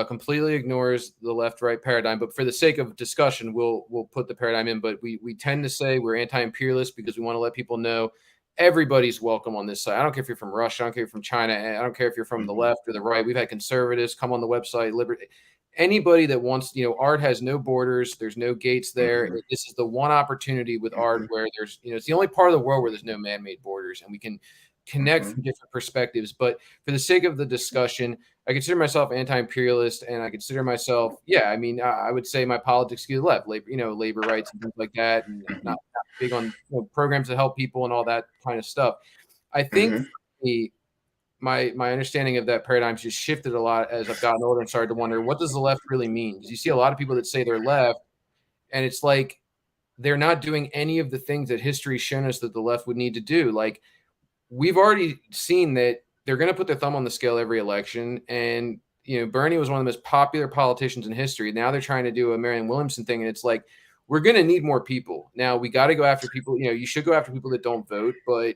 completely ignores the left-right paradigm. But for the sake of discussion, we'll put the paradigm in. But we tend to say we're anti-imperialist because we want to let people know everybody's welcome on this side. I don't care if you're from Russia. I don't care if you're from China. I don't care if you're from the left or the right. We've had conservatives come on the website, liberty. Anybody that wants, art has no borders. There's no gates there. This is the one opportunity with art where there's, it's the only part of the world where there's no man-made borders and we can connect from different perspectives. But for the sake of the discussion, I consider myself anti-imperialist and I consider myself, I would say my politics skew to the left, labor rights and things like that. And not big on programs to help people and all that kind of stuff. I think my understanding of that paradigm just shifted a lot as I've gotten older and started to wonder, what does the left really mean? Because you see a lot of people that say they're left, and it's like they're not doing any of the things that history's shown us that the left would need to do. Like, we've already seen that they're going to put their thumb on the scale every election. And, Bernie was one of the most popular politicians in history. Now they're trying to do a Marianne Williamson thing. And it's like, we're going to need more people. Now we got to go after people, you should go after people that don't vote. But,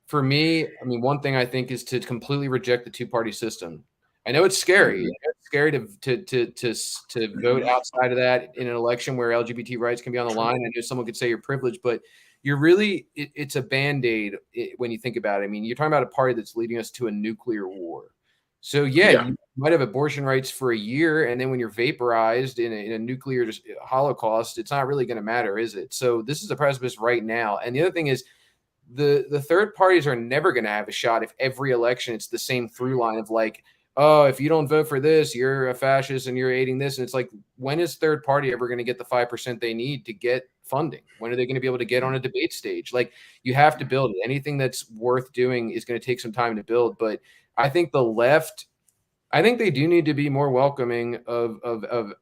for me, one thing I think is to completely reject the two-party system. I know it's scary. It's scary to vote outside of that in an election where LGBT rights can be on the line. I know someone could say you're privileged, but you're really, it's a Band-Aid when you think about it. You're talking about a party that's leading us to a nuclear war. So you might have abortion rights for a year, and then when you're vaporized in a nuclear holocaust, it's not really going to matter, is it? So this is a precipice right now. And the other thing is, the third parties are never going to have a shot if every election it's the same through line of like, oh, if you don't vote for this, you're a fascist and you're aiding this. And it's like, when is third party ever going to get the 5% they need to get funding? When are they going to be able to get on a debate stage? Like, you have to build it. Anything that's worth doing is going to take some time to build. But I think the left, I think they do need to be more welcoming of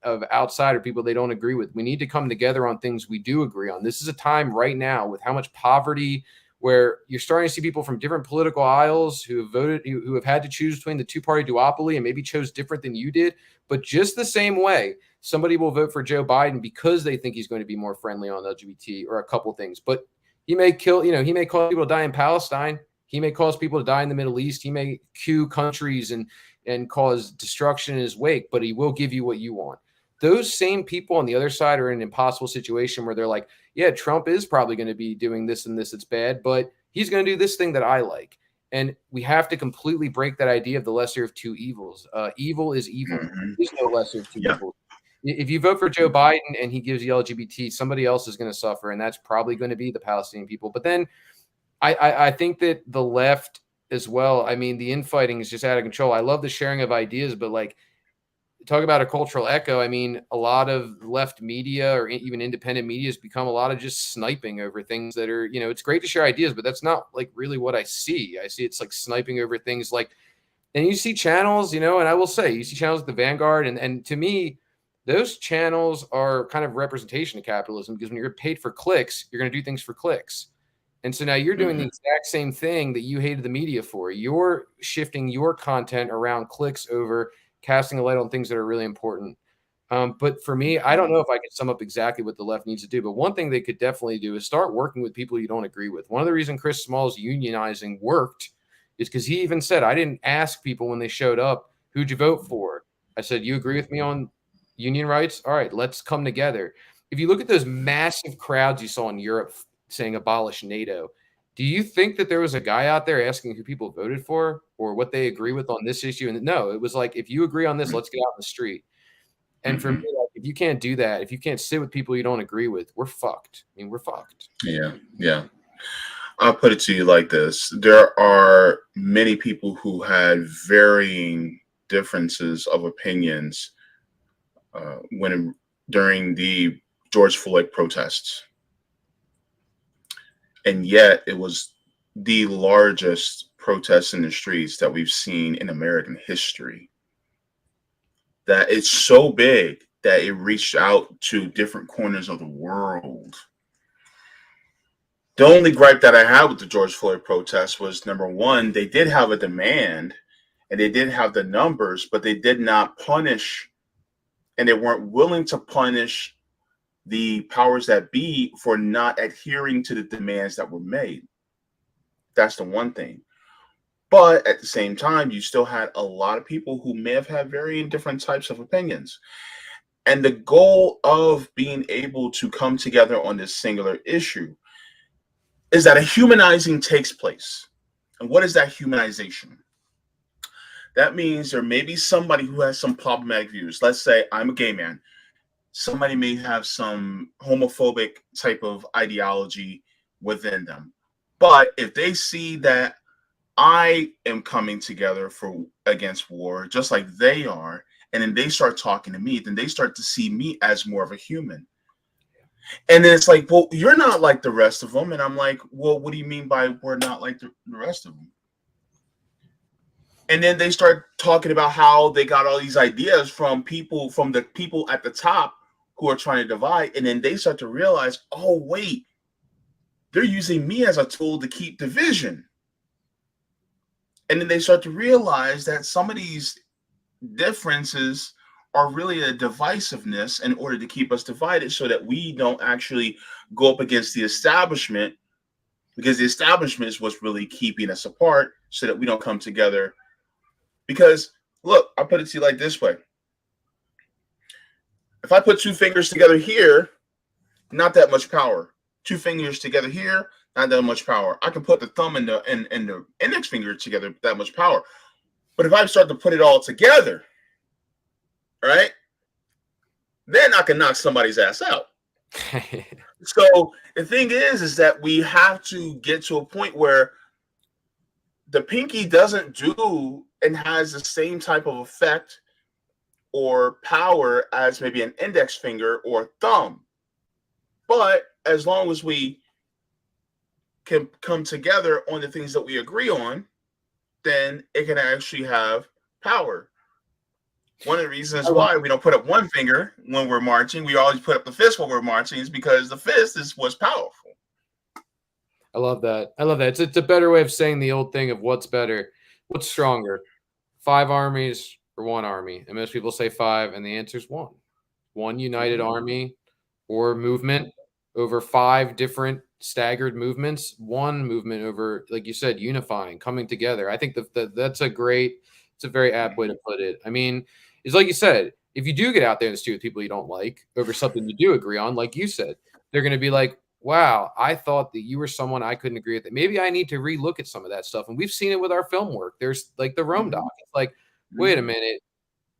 outsider people they don't agree with. We need to come together on things we do agree on. This is a time right now with how much poverty, where you're starting to see people from different political aisles who have voted, who have had to choose between the two-party duopoly and maybe chose different than you did. But just the same way, somebody will vote for Joe Biden because they think he's going to be more friendly on LGBT or a couple things. But he may kill, he may cause people to die in Palestine. He may cause people to die in the Middle East. He may coup countries and cause destruction in his wake, but he will give you what you want. Those same people on the other side are in an impossible situation where they're like, yeah, Trump is probably going to be doing this and this. It's bad, but he's going to do this thing that I like. And we have to completely break that idea of the lesser of two evils. Evil is evil. Mhm. There's no lesser of two Yeah. evils. If you vote for Joe Biden and he gives you LGBT, somebody else is going to suffer, and that's probably going to be the Palestinian people. But then I think that the left as well, I mean, the infighting is just out of control. I love the sharing of ideas, but like, talk about a cultural echo. I mean, a lot of left media or even independent media has become a lot of just sniping over things that are, it's great to share ideas, but that's not like really what I see. I see it's like sniping over things like, and you see channels, and I will say you see channels like the Vanguard. And to me, those channels are kind of representation of capitalism, because when you're paid for clicks, you're going to do things for clicks. And so now you're doing the exact same thing that you hated the media for. You're shifting your content around clicks over casting a light on things that are really important. But for me, I don't know if I can sum up exactly what the left needs to do. But one thing they could definitely do is start working with people you don't agree with. One of the reasons Chris Small's unionizing worked is because he even said, I didn't ask people when they showed up, who'd you vote for? I said, you agree with me on union rights? All right, let's come together. If you look at those massive crowds you saw in Europe saying abolish NATO, do you think that there was a guy out there asking who people voted for or what they agree with on this issue? And no, it was like, if you agree on this, let's get out in the street. And for me, like, if you can't do that, if you can't sit with people you don't agree with, we're fucked. I mean, we're fucked. Yeah. I'll put it to you like this. There are many people who had varying differences of opinions during the George Floyd protests. And yet it was the largest protest in the streets that we've seen in American history. That it's so big that it reached out to different corners of the world. The only gripe that I had with the George Floyd protest was, number one, they did have a demand and they did have the numbers, but they did not punish, and they weren't willing to punish the powers that be for not adhering to the demands that were made. That's the one thing. But at the same time, you still had a lot of people who may have had varying different types of opinions. And the goal of being able to come together on this singular issue is that a humanizing takes place. And what is that humanization? That means there may be somebody who has some problematic views. Let's say I'm a gay man. Somebody may have some homophobic type of ideology within them. But if they see that I am coming together against war, just like they are, and then they start talking to me, then they start to see me as more of a human. And then it's like, well, you're not like the rest of them. And I'm like, well, what do you mean by we're not like the rest of them? And then they start talking about how they got all these ideas from the people at the top who are trying to divide. And then they start to realize, oh, wait, they're using me as a tool to keep division. And then they start to realize that some of these differences are really a divisiveness in order to keep us divided, so that we don't actually go up against the establishment, because the establishment is what's really keeping us apart, so that we don't come together. Because look, I'll put it to you like this way. If I put two fingers together here, not that much power. Two fingers together here, not that much power. I can put the thumb and the index finger together, that much power. But if I start to put it all together, right, then I can knock somebody's ass out. So the thing is that we have to get to a point where the pinky doesn't do and has the same type of effect or power as maybe an index finger or thumb. But as long as we can come together on the things that we agree on, then it can actually have power. One of the reasons why we don't put up one finger when we're marching, we always put up the fist when we're marching, is because the fist is what's powerful. I love that. I love that. It's a better way of saying the old thing of what's better, what's stronger, 5 armies or 1 army. And most people say 5, and the answer is 1. 1 united army or movement over 5 different staggered movements. 1 movement over, like you said, unifying, coming together. I think that's it's a very apt way to put it. I mean, it's like you said, if you do get out there in the street with people you don't like over something you do agree on, like you said, they're going to be like, wow, I thought that you were someone I couldn't agree with. That maybe I need to relook at some of that stuff. And we've seen it with our film work. There's like the Rome doc. Mhm, It's like, wait a mhm, minute,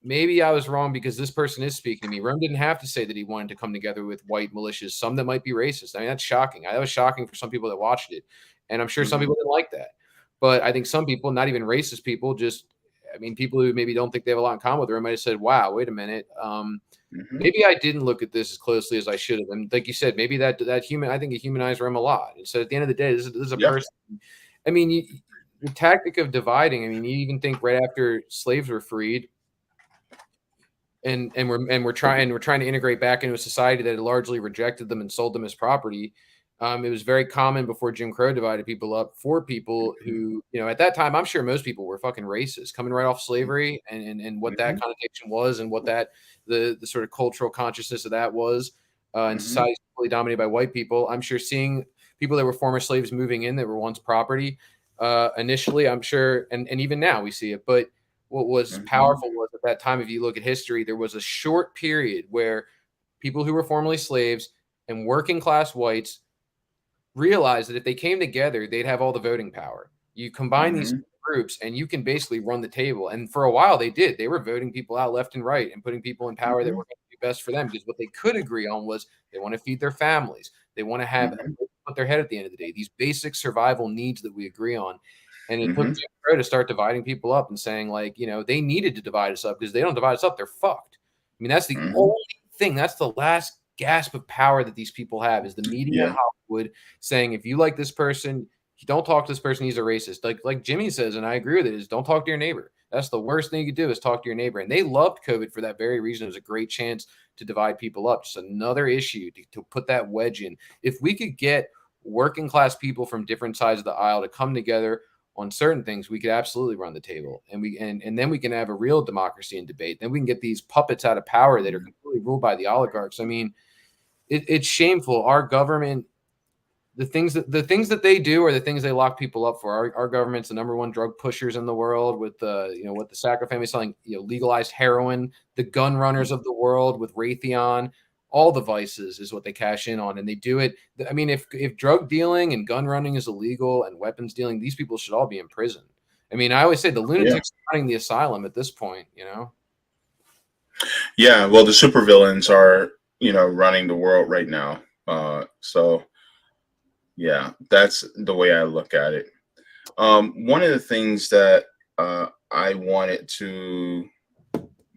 maybe I was wrong because this person is speaking to me. Rome didn't have to say that he wanted to come together with white militias, some that might be racist. I mean, that's shocking. That was shocking for some people that watched it. And I'm sure some mhm, people didn't like that. But I think some people, not even racist people, just, I mean, people who maybe don't think they have a lot in common with Rome might have said, wow, wait a minute. mhm. Maybe I didn't look at this as closely as I should have. And like you said, maybe that human, I think it humanized Rome a lot. And so at the end of the day, this is a Yeah. person. I mean, the tactic of dividing, I mean, you even think right after slaves were freed, and we're trying to integrate back into a society that had largely rejected them and sold them as property. It was very common before Jim Crow divided people up for people Mhm, who, at that time, I'm sure most people were fucking racist, coming right off slavery and what that mhm, connotation was and what that the sort of cultural consciousness of that was. And mhm, society is fully dominated by white people. I'm sure seeing people that were former slaves moving in that were once property, initially, I'm sure, and even now we see it, but what was mhm, powerful was at that time, if you look at history, there was a short period where people who were formerly slaves and working class whites realized that if they came together, they'd have all the voting power. You combine these mhm, groups and you can basically run the table. And for a while, they did. They were voting people out left and right and putting people in power that mhm, were going to be best for them because what they could agree on was they want to feed their families. They want to have a mhm, place to put their head at the end of the day. These basic survival needs that we agree on. And it took mhm, Jim Crow to start dividing people up and saying, like, they needed to divide us up because they don't divide us up, they're fucked. I mean, that's the mhm. only thing. That's the last gasp of power that these people have is the media and Yeah. Hollywood saying if you like this person, you don't talk to this person, he's a racist. Like Jimmy says, and I agree with it, is don't talk to your neighbor. That's the worst thing you could do is talk to your neighbor. And they loved COVID for that very reason. It was a great chance to divide people up. Just another issue to put that wedge in. If we could get working class people from different sides of the aisle to come together on certain things, we could absolutely run the table. And then we can have a real democracy and debate. Then we can get these puppets out of power that are completely ruled by the oligarchs. I mean, it's shameful. Our government, the things that they do are the things they lock people up for. Our government's the number one drug pushers in the world with with the Sacco family selling legalized heroin, the gun runners of the world with Raytheon, all the vices is what they cash in on, and they do it. I mean, if drug dealing and gun running is illegal and weapons dealing, these people should all be in prison. I mean, I always say the Yeah. lunatics are running the asylum at this point. Yeah. Well, the supervillains are, running the world right now. So yeah, that's the way I look at it. One of the things that I wanted to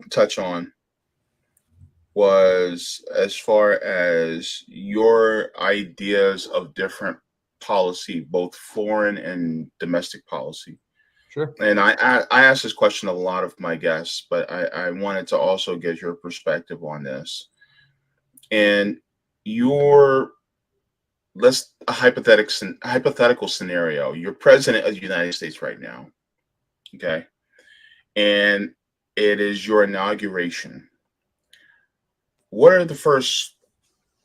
touch on was as far as your ideas of different policy, both foreign and domestic policy. Sure. And I asked this question to a lot of my guests, but I wanted to also get your perspective on this. And your let's a hypothetical scenario. You're president of the United States right now, okay, and it is your inauguration. What are the first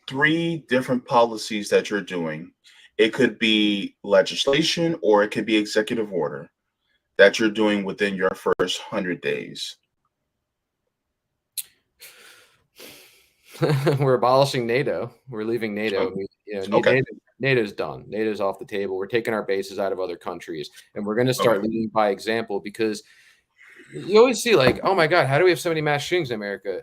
three different policies that you're doing? It could be legislation or it could be executive order that you're doing within your first 100 days. We're abolishing NATO. We're leaving NATO. Oh, okay. NATO's done. NATO's off the table. We're taking our bases out of other countries, and we're going to Okay. start leading by example because you always see like, oh my God, how do we have so many mass shootings in America?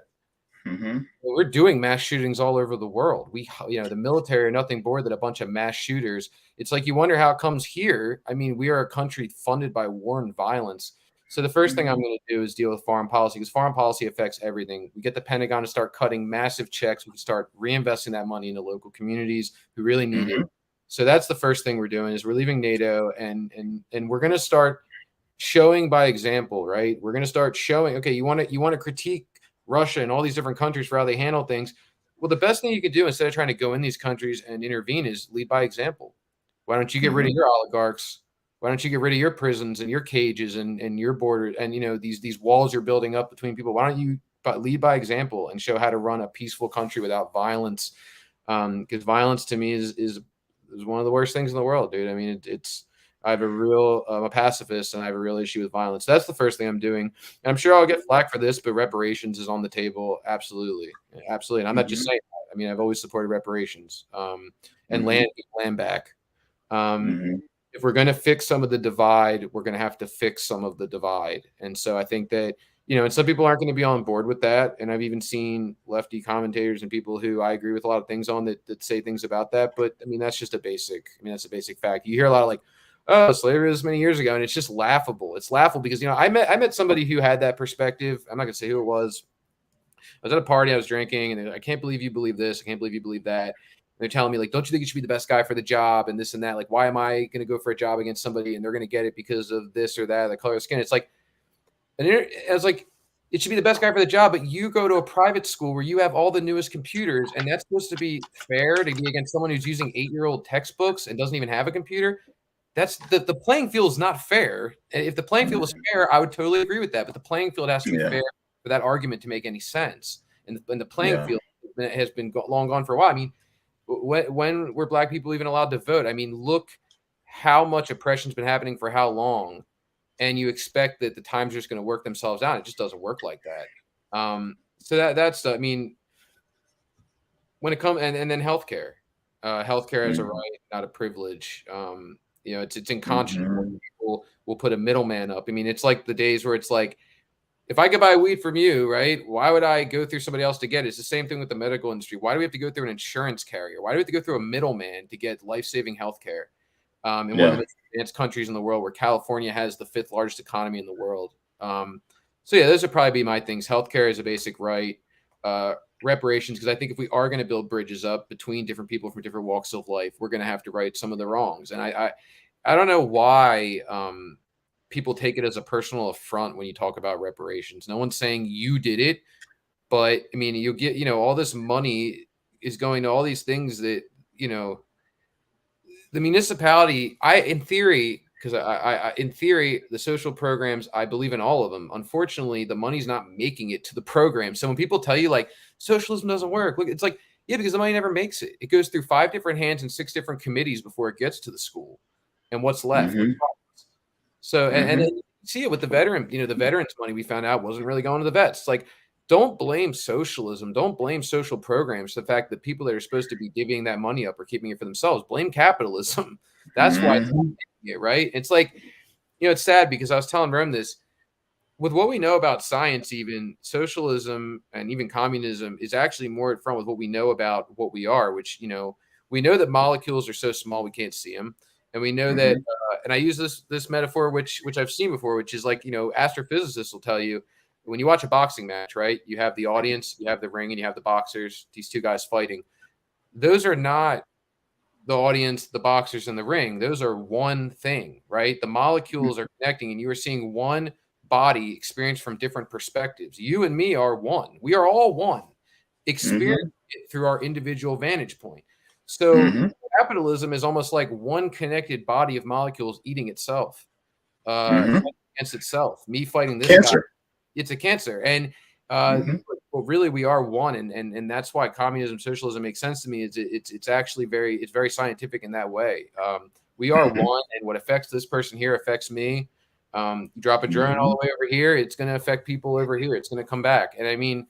Mm-hmm. Well, we're doing mass shootings all over the world. The military are nothing more than a bunch of mass shooters. It's like you wonder how it comes here. I mean, we are a country funded by war and violence. So the first thing I'm Mm-hmm. going to do is deal with foreign policy because foreign policy affects everything. We get the Pentagon to start cutting massive checks. We can start reinvesting that money into local communities who really need it. Mm-hmm. So that's the first thing we're doing is we're leaving NATO and we're going to start showing by example, right? We're going to start showing, okay, you want to critique Russia and all these different countries for how they handle things. Well, the best thing you could do instead of trying to go in these countries and intervene is lead by example. Why don't you get rid Mm-hmm. of your oligarchs? Why don't you get rid of your prisons and your cages and your borders and these walls you're building up between people? Why don't you lead by example and show how to run a peaceful country without violence? Because violence to me is one of the worst things in the world, dude. I mean, it's I have I'm a pacifist and I have a real issue with violence. That's the first thing I'm doing. And I'm sure I'll get flack for this, but reparations is on the table. Absolutely. Absolutely. And I'm not just Mm-hmm. saying that. I mean, I've always supported reparations, and land back. If we're going to fix some of the divide, we're going to have to fix some of the divide. And so I think that, and some people aren't going to be on board with that. And I've even seen lefty commentators and people who I agree with a lot of things on that say things about that. But I mean, that's a basic fact. You hear a lot of like, oh, slavery was many years ago. And it's just laughable. It's laughable because, I met somebody who had that perspective. I'm not going to say who it was. I was at a party, I was drinking, and I can't believe you believe this. I can't believe you believe that. They're telling me, like, don't you think you should be the best guy for the job and this and that? Like, why am I going to go for a job against somebody and they're going to get it because of this or that, the color of skin? It's like, and I was like, it should be the best guy for the job, but you go to a private school where you have all the newest computers, and that's supposed to be fair to be against someone who's using 8-year-old textbooks and doesn't even have a computer. That's the playing field is not fair. And if the playing field was fair, I would totally agree with that. But the playing field has to be fair for that argument to make any sense. And the playing field has been long gone for a while. I mean, when were Black people even allowed to vote? I mean, look how much oppression's been happening for how long, and you expect that the times are just going to work themselves out. It just doesn't work like that. So that's I mean, when it comes and then healthcare is a right, not a privilege. It's unconscionable. People will put a middleman up. I mean, it's like the days where it's like, if I could buy weed from you, right, why would I go through somebody else to get it? It's the same thing with the medical industry. Why do we have to go through an insurance carrier? Why do we have to go through a middleman to get life-saving healthcare? In one of the most advanced countries in the world, where California has the 5th largest economy in the world. So yeah, those would probably be my things. Healthcare is a basic right. Reparations, because I think if we are going to build bridges up between different people from different walks of life, we're going to have to right some of the wrongs. And I don't know why people take it as a personal affront when you talk about reparations. No one's saying you did it, but I mean, you get, all this money is going to all these things that, the municipality, in theory, the social programs, I believe in all of them. Unfortunately, the money's not making it to the program. So when people tell you like socialism doesn't work, look, it's like, yeah, because the money never makes it. It goes through 5 different hands and 6 different committees before it gets to the school. And what's left? So, and then you see it with the veteran, the veterans money we found out wasn't really going to the vets. It's like, don't blame socialism. Don't blame social programs for the fact that people that are supposed to be divvying that money up are keeping it for themselves. Blame capitalism. That's why it's not it, right? It's like, it's sad because I was telling Rome this, with what we know about science, even socialism and even communism is actually more at front with what we know about what we are, which, we know that molecules are so small we can't see them. And we know that, and I use this metaphor, which I've seen before, which is like, astrophysicists will tell you, when you watch a boxing match, right, you have the audience, you have the ring, and you have the boxers, these 2 guys fighting. Those are not the audience, the boxers, and the ring. Those are one thing, right? The molecules are connecting, and you are seeing one body experienced from different perspectives. You and me are one. We are all one. Experience it through our individual vantage point. So capitalism is almost like one connected body of molecules eating itself, fighting against itself. Me fighting this guy. It's a cancer. And but really we are one. And that's why communism, socialism makes sense to me. It's actually very scientific in that way. We are one, and what affects this person here affects me. You drop a drone all the way over here, it's going to affect people over here. It's going to come back. And I mean,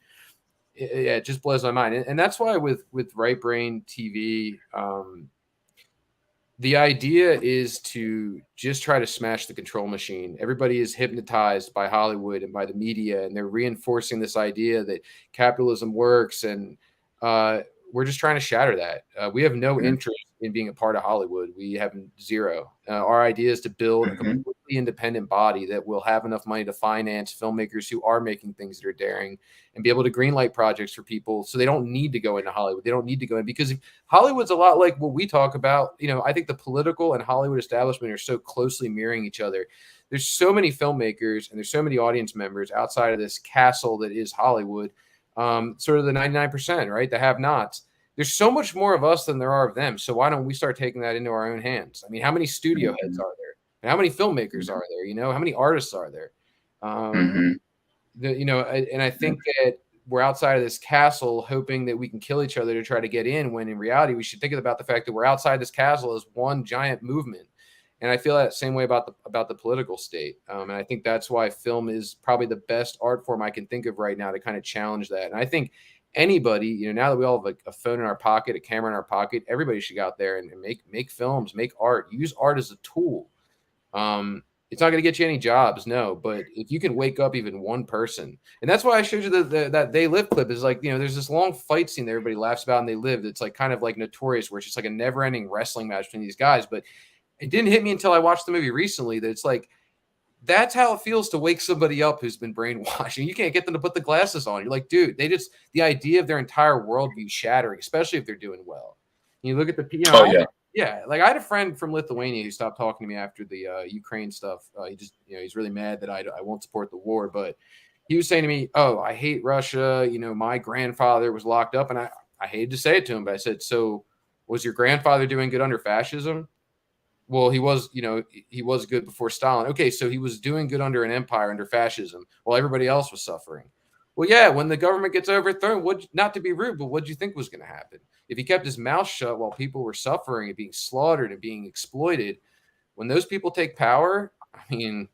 it just blows my mind. And that's why with Right Brain TV, the idea is to just try to smash the control machine. Everybody is hypnotized by Hollywood and by the media, and they're reinforcing this idea that capitalism works. And we're just trying to shatter that. We have no interest in being a part of Hollywood. We have zero. Our idea is to build a completely independent body that will have enough money to finance filmmakers who are making things that are daring and be able to greenlight projects for people, so they don't need to go into Hollywood. They don't need to go in, because Hollywood's a lot like what we talk about. I think the political and Hollywood establishment are so closely mirroring each other. There's so many filmmakers and there's so many audience members outside of this castle that is Hollywood, sort of the 99%, right? The have-nots. There's so much more of us than there are of them. So why don't we start taking that into our own hands? I mean, how many studio heads are there? And how many filmmakers are there? How many artists are there? And I think that we're outside of this castle hoping that we can kill each other to try to get in, when in reality, we should think about the fact that we're outside this castle as one giant movement. And I feel that same way about the political state. And I think that's why film is probably the best art form I can think of right now to kind of challenge that. And I think anybody, you know, now that we all have like a phone in our pocket, a camera in our pocket, everybody should go out there and make films, make art, use art as a tool. It's not going to get you any jobs, no, but if you can wake up even one person, and that's why I showed you that They Live clip is like, you know, there's this long fight scene that everybody laughs about and They Live. It's like kind of like Notorious, where it's just like a never ending wrestling match between these guys. But it didn't hit me until I watched the movie recently that it's like, that's how it feels to wake somebody up who's been brainwashed. And you can't get them to put the glasses on. You're like, dude, the idea of their entire worldview shattering, especially if they're doing well. You look at the, you know, like I had a friend from Lithuania who stopped talking to me after the Ukraine stuff. He just, you know, he's really mad that I won't support the war. But he was saying to me, oh, I hate Russia. You know, my grandfather was locked up. And I hated to say it to him, but I said, so was your grandfather doing good under fascism? Well, he was, you know, he was good before Stalin. Okay, so he was doing good under an empire, under fascism, while everybody else was suffering. Well, yeah, when the government gets overthrown, not to be rude, but what do you think was going to happen? If he kept his mouth shut while people were suffering and being slaughtered and being exploited, when those people take power, I mean,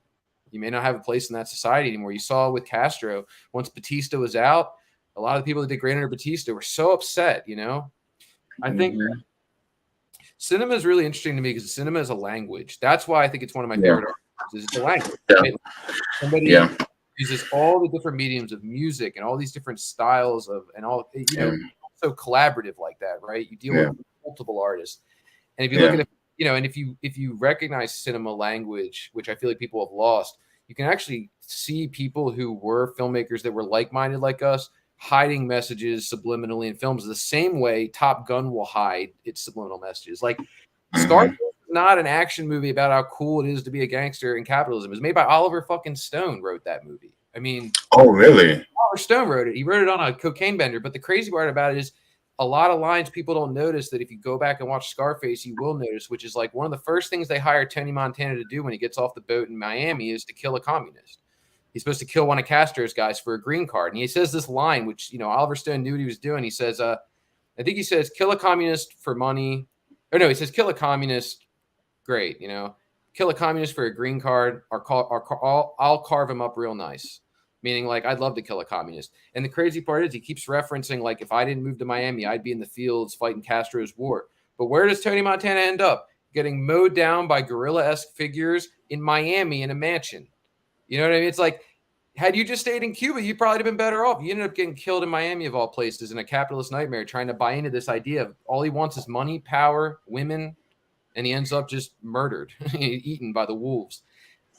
you may not have a place in that society anymore. You saw with Castro, once Batista was out, a lot of the people that did great under Batista were so upset, you know? I think cinema is really interesting to me because cinema is a language. That's why I think it's one of my favorite arts. It's a language. Right? Somebody uses all the different mediums of music and all these different styles of, and all, you know, so collaborative like that, right? You deal with multiple artists. And if you look at it, you know, and if you recognize cinema language, which I feel like people have lost, you can actually see people who were filmmakers that were like-minded like us hiding messages subliminally in films the same way Top Gun will hide its subliminal messages. Like Scarface is not an action movie about how cool it is to be a gangster in capitalism. It was made by Oliver fucking Stone wrote that movie. I mean, oh really? Oliver Stone wrote it. He wrote it on a cocaine bender. But the crazy part about it is a lot of lines people don't notice that if you go back and watch Scarface, you will notice, which is like one of the first things they hire Tony Montana to do when he gets off the boat in Miami is to kill a communist. He's supposed to kill one of Castro's guys for a green card. And he says this line, which, you know, Oliver Stone knew what he was doing. He says, I think he says, kill a communist for money. Or no, he says, kill a communist. Great. You know, kill a communist for a green card. I'll carve him up real nice. Meaning like, I'd love to kill a communist. And the crazy part is he keeps referencing, like, if I didn't move to Miami, I'd be in the fields fighting Castro's war. But where does Tony Montana end up? Getting mowed down by guerrilla-esque figures in Miami in a mansion. You know what I mean? It's like, had you just stayed in Cuba, you'd probably have been better off. You ended up getting killed in Miami, of all places, in a capitalist nightmare, trying to buy into this idea of all he wants is money, power, women, and he ends up just murdered, eaten by the wolves.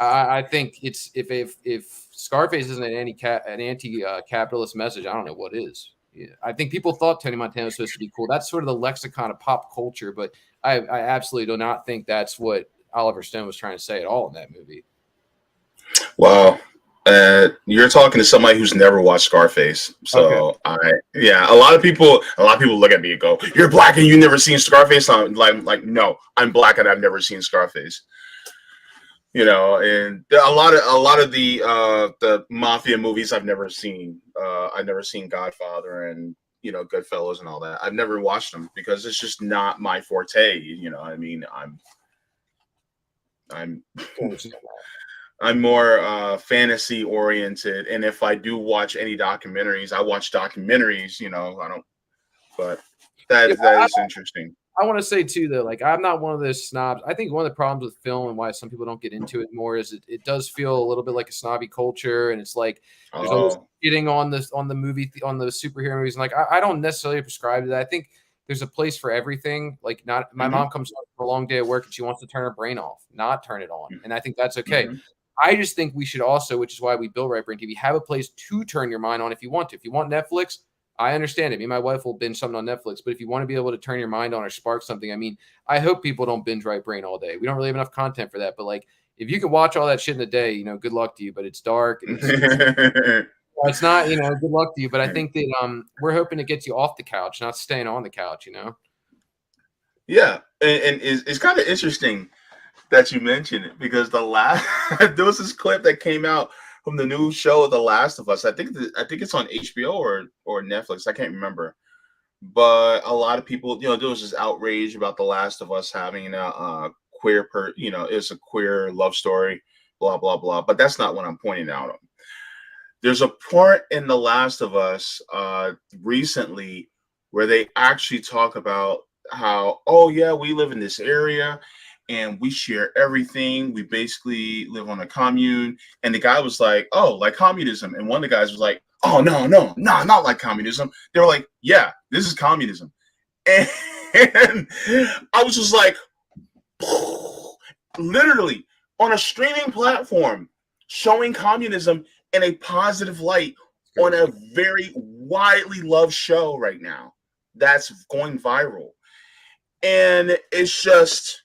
I think it's if Scarface isn't an anti-capitalist message, I don't know what is. Yeah, I think people thought Tony Montana was supposed to be cool. That's sort of the lexicon of pop culture, but I absolutely do not think that's what Oliver Stone was trying to say at all in that movie. Wow. You're talking to somebody who's never watched Scarface. So okay. A lot of people look at me and go, "You're black and you've never seen Scarface." I'm like, no, I'm black and I've never seen Scarface. You know, and a lot of the mafia movies I've never seen. I've never seen Godfather and, you know, Goodfellas and all that. I've never watched them because it's just not my forte. You know, I mean, I'm more fantasy oriented, and if I do watch any documentaries, I watch documentaries. You know, I don't. But that is interesting. I want to say too, though, like I'm not one of those snobs. I think one of the problems with film and why some people don't get into it more is it does feel a little bit like a snobby culture, and it's like there's always getting on the superhero movies. And like I don't necessarily prescribe to that. I think there's a place for everything. Like not my mom comes home from a long day at work and she wants to turn her brain off, not turn it on, and I think that's okay. I just think we should also, which is why we built Right Brain TV, have a place to turn your mind on if you want to. If you want Netflix, I understand it. Me and my wife will binge something on Netflix, but if you want to be able to turn your mind on or spark something, I mean, I hope people don't binge Right Brain all day. We don't really have enough content for that, but like, if you can watch all that shit in a day, you know, good luck to you, but it's dark. And it's not, you know, good luck to you, but I think that we're hoping to get you off the couch, not staying on the couch, you know? Yeah, and it's kind of interesting that you mentioned it because there was this clip that came out from the new show The Last of Us. I think it's on HBO or Netflix. I can't remember. But a lot of people, you know, there was this outrage about The Last of Us having a queer it's a queer love story, blah blah blah. But that's not what I'm pointing out on. There's a part in The Last of Us recently where they actually talk about how, oh yeah, we live in this area and we share everything. We basically live on a commune. And the guy was like, oh, like communism. And one of the guys was like, oh, no, no, no, not like communism. They were like, yeah, this is communism. And I was just like, literally on a streaming platform showing communism in a positive light on a very widely loved show right now that's going viral. And it's just,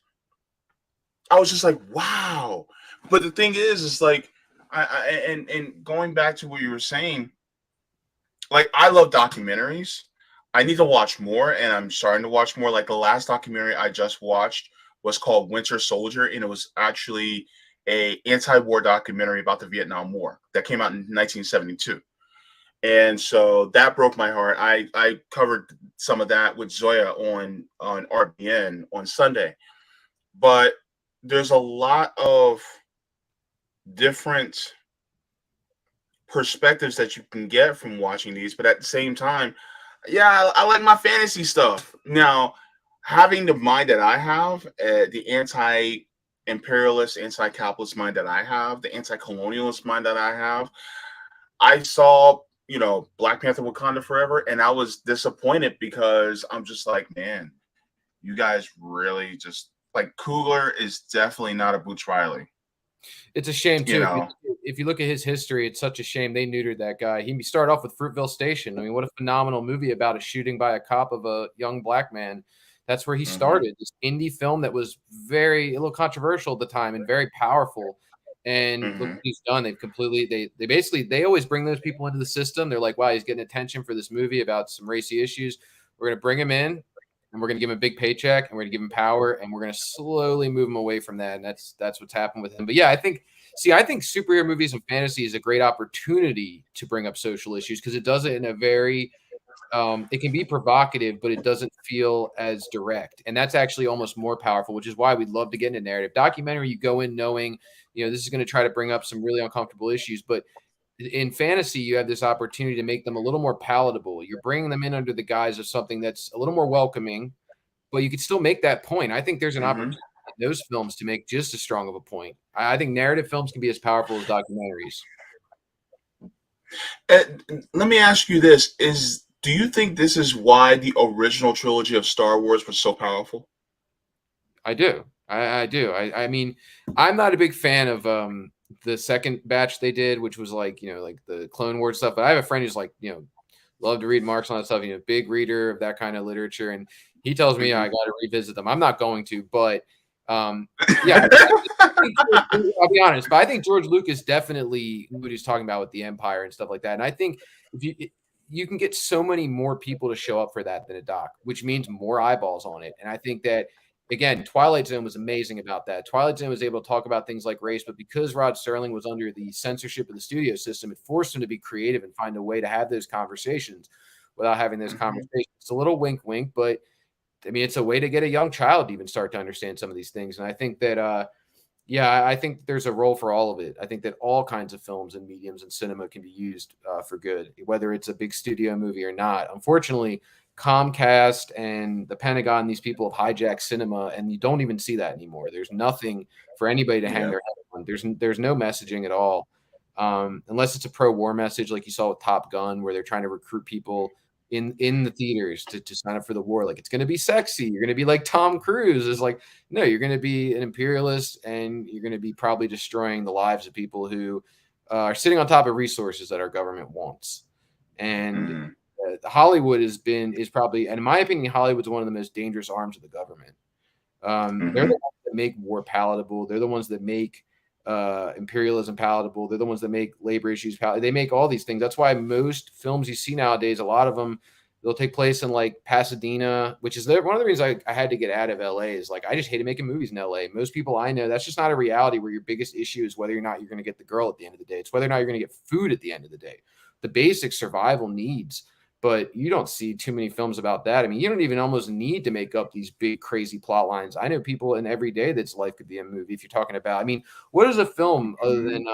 I was just like, wow. But the thing is like, and going back to what you were saying, like I love documentaries. I need to watch more, and I'm starting to watch more. Like the last documentary I just watched was called Winter Soldier, and it was actually a anti-war documentary about the Vietnam War that came out in 1972. And so that broke my heart. I covered some of that with Zoya on RBN on Sunday, but there's a lot of different perspectives that you can get from watching these, but at the same time, yeah, I like my fantasy stuff. Now, having the mind that I have, the anti-imperialist, anti-capitalist mind that I have, the anti-colonialist mind that I have, I saw, Black Panther Wakanda Forever, and I was disappointed because I'm just like, man, you guys really just like Coogler is definitely not a Boots Riley. It's a shame too. If you look at his history, it's such a shame they neutered that guy. He started off with Fruitvale Station. I mean, what a phenomenal movie about a shooting by a cop of a young black man. That's where he started. This indie film that was a little controversial at the time and very powerful. And look what he's done. They've completely they always bring those people into the system. They're like, wow, he's getting attention for this movie about some racy issues. We're gonna bring him in and we're going to give him a big paycheck and we're going to give him power and we're going to slowly move him away from that. And that's what's happened with him. But yeah, I think superhero movies and fantasy is a great opportunity to bring up social issues because it does it in a very, it can be provocative, but it doesn't feel as direct. And that's actually almost more powerful, which is why we'd love to get into narrative documentary. You go in knowing, this is going to try to bring up some really uncomfortable issues, but in fantasy, you have this opportunity to make them a little more palatable. You're bringing them in under the guise of something that's a little more welcoming, but you can still make that point. I think there's an opportunity in those films to make just as strong of a point. I think narrative films can be as powerful as documentaries. Let me ask you this: do you think this is why the original trilogy of Star Wars was so powerful? I do. I do. I mean, I'm not a big fan of the second batch they did, which was like the Clone Wars stuff. But I have a friend who's like love to read Marx on that stuff. Big reader of that kind of literature, and he tells me I got to revisit them. I'm not going to, but yeah, I'll be honest. But I think George Lucas definitely knew what he's talking about with the Empire and stuff like that. And I think if you can get so many more people to show up for that than a doc, which means more eyeballs on it. And I think that. Again, Twilight Zone was amazing about that. Twilight Zone was able to talk about things like race, but because Rod Serling was under the censorship of the studio system, it forced him to be creative and find a way to have those conversations without having those conversations. It's a little wink, wink, but I mean, it's a way to get a young child to even start to understand some of these things. And I think that, I think there's a role for all of it. I think that all kinds of films and mediums and cinema can be used for good, whether it's a big studio movie or not. Unfortunately, Comcast and the Pentagon, these people have hijacked cinema, and you don't even see that anymore. There's nothing for anybody to hang their head on. There's no messaging at all, unless it's a pro-war message like you saw with Top Gun, where they're trying to recruit people in the theaters to sign up for the war. Like, it's going to be sexy. You're going to be like Tom Cruise. Is like, no, you're going to be an imperialist, and you're going to be probably destroying the lives of people who are sitting on top of resources that our government wants. And Hollywood is probably, and in my opinion, Hollywood's one of the most dangerous arms of the government. They're the ones that make war palatable. They're the ones that make imperialism palatable. They're the ones that make labor issues palatable. They make all these things. That's why most films you see nowadays, a lot of them, they'll take place in like Pasadena, which is one of the reasons I had to get out of LA is like, I just hated making movies in LA. Most people I know, that's just not a reality where your biggest issue is whether or not you're going to get the girl at the end of the day. It's whether or not you're going to get food at the end of the day. The basic survival needs. But you don't see too many films about that. I mean, you don't even almost need to make up these big, crazy plot lines. I know people in every day that's life could be a movie if you're talking about. I mean, what is a film other than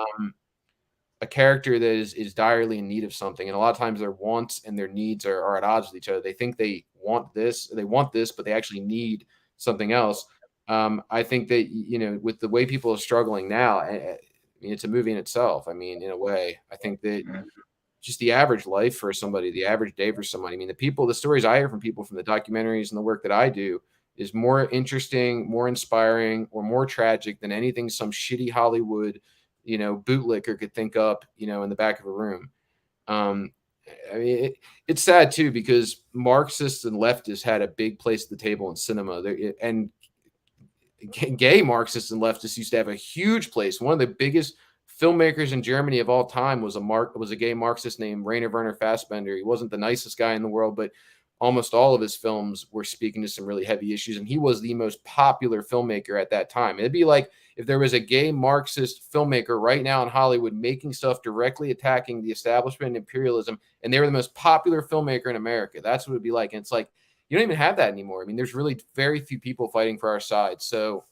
a character that is direly in need of something, and a lot of times their wants and their needs are at odds with each other. They think they want this, but they actually need something else. I think that, you know, with the way people are struggling now, I mean, it's a movie in itself. I mean, in a way, I think that just the average life for somebody, the average day for somebody. I mean, the stories I hear from people from the documentaries and the work that I do is more interesting, more inspiring, or more tragic than anything some shitty Hollywood, you know, bootlicker could think up, you know, in the back of a room. Um, I mean, it's sad too, because Marxists and leftists had a big place at the table in cinema, and gay Marxists and leftists used to have a huge place. One of the biggest filmmakers in Germany of all time was a gay Marxist named Rainer Werner Fassbender. He wasn't the nicest guy in the world, but almost all of his films were speaking to some really heavy issues, and he was the most popular filmmaker at that time. It'd be like if there was a gay Marxist filmmaker right now in Hollywood making stuff directly attacking the establishment and imperialism, and they were the most popular filmmaker in America. That's what it'd be like. And it's like, you don't even have that anymore. I mean, there's really very few people fighting for our side. So,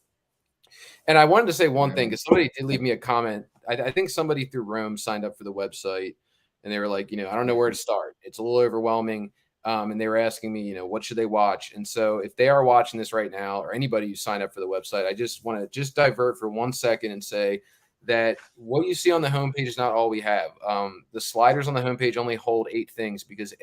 and I wanted to say one thing, because somebody did leave me a comment. I think somebody through Rome signed up for the website, and they were like, you know, I don't know where to start. It's a little overwhelming. And they were asking me, you know, what should they watch? And so if they are watching this right now, or anybody who signed up for the website, I just want to just divert for 1 second and say that what you see on the homepage is not all we have. The sliders on the homepage only hold 8 things because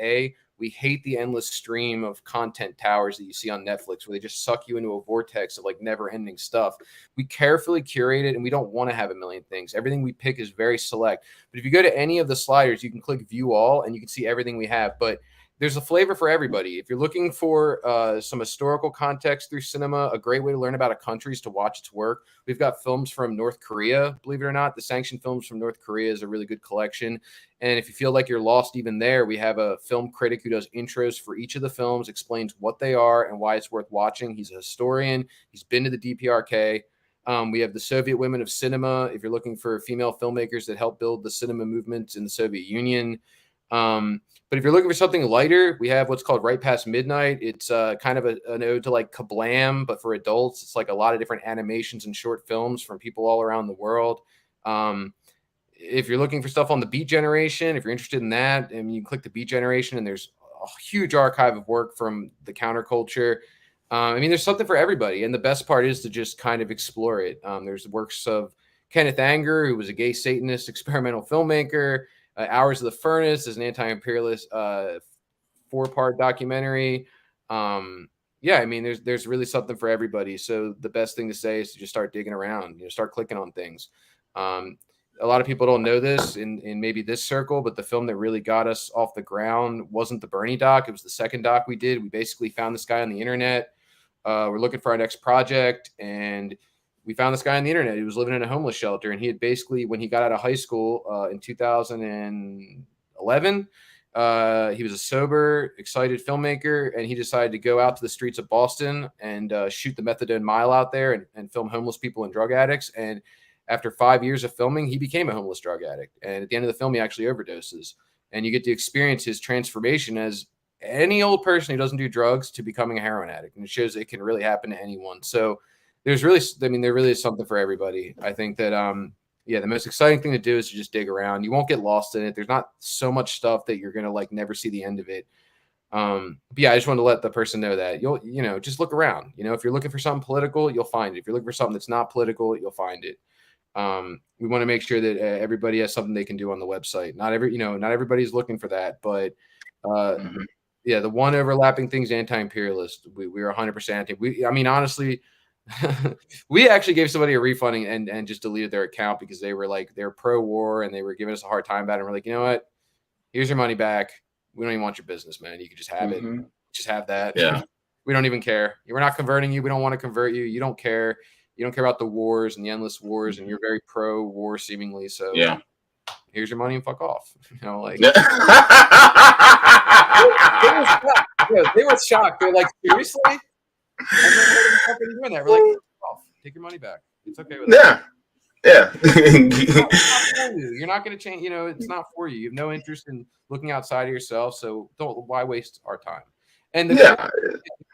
we hate the endless stream of content towers that you see on Netflix, where they just suck you into a vortex of like never ending stuff. We carefully curate it, and we don't want to have a million things. Everything we pick is very select. But if you go to any of the sliders, you can click view all and you can see everything we have. But there's a flavor for everybody. If you're looking for some historical context through cinema, a great way to learn about a country is to watch its work. We've got films from North Korea, believe it or not. The sanctioned films from North Korea is a really good collection. And if you feel like you're lost even there, we have a film critic who does intros for each of the films, explains what they are and why it's worth watching. He's a historian. He's been to the DPRK. We have the Soviet Women of Cinema, if you're looking for female filmmakers that helped build the cinema movement in the Soviet Union. But if you're looking for something lighter, we have what's called Right Past Midnight. It's kind of an ode to like Kablam, but for adults. It's like a lot of different animations and short films from people all around the world. If you're looking for stuff on the Beat Generation, if you're interested in that, and you can click the Beat Generation, and there's a huge archive of work from the counterculture. I mean, there's something for everybody. And the best part is to just kind of explore it. There's works of Kenneth Anger, who was a gay Satanist experimental filmmaker. Hours of the Furnace is an anti-imperialist 4-part documentary. Yeah, I mean, there's really something for everybody. So the best thing to say is to just start digging around, start clicking on things. A lot of people don't know this in maybe this circle, but the film that really got us off the ground wasn't the Bernie doc. It was the second doc we did. We basically found this guy on the internet. We're looking for our next project, and we found this guy on the internet. He was living in a homeless shelter, and he had basically, when he got out of high school in 2011, he was a sober, excited filmmaker, and he decided to go out to the streets of Boston and shoot the methadone mile out there and film homeless people and drug addicts. And after 5 years of filming, he became a homeless drug addict. And at the end of the film, he actually overdoses. And you get to experience his transformation as any old person who doesn't do drugs to becoming a heroin addict. And it shows it can really happen to anyone. So there really is something for everybody. I think that, the most exciting thing to do is to just dig around. You won't get lost in it. There's not so much stuff that you're going to like never see the end of it. But yeah, I just wanted to let the person know that just look around. If you're looking for something political, you'll find it. If you're looking for something that's not political, you'll find it. We want to make sure that everybody has something they can do on the website. Not everybody's looking for that, but, the one overlapping thing is anti-imperialist. We are 100% anti. I mean, honestly, we actually gave somebody a refund and just deleted their account because they're pro-war and they were giving us a hard time about it. And we're like, you know what? Here's your money back. We don't even want your business, man. You can just have it. Just have that. Yeah. We don't even care. We're not converting you. We don't want to convert you. You don't care. You don't care about the wars and the endless wars, and you're very pro-war seemingly. So yeah, here's your money and fuck off. They were shocked. They're like, seriously? I don't know what the fuck are you doing there. We're like, off. Take your money back. It's okay with that. Yeah. You're not going to change. It's not for you. You have no interest in looking outside of yourself. So why waste our time? And the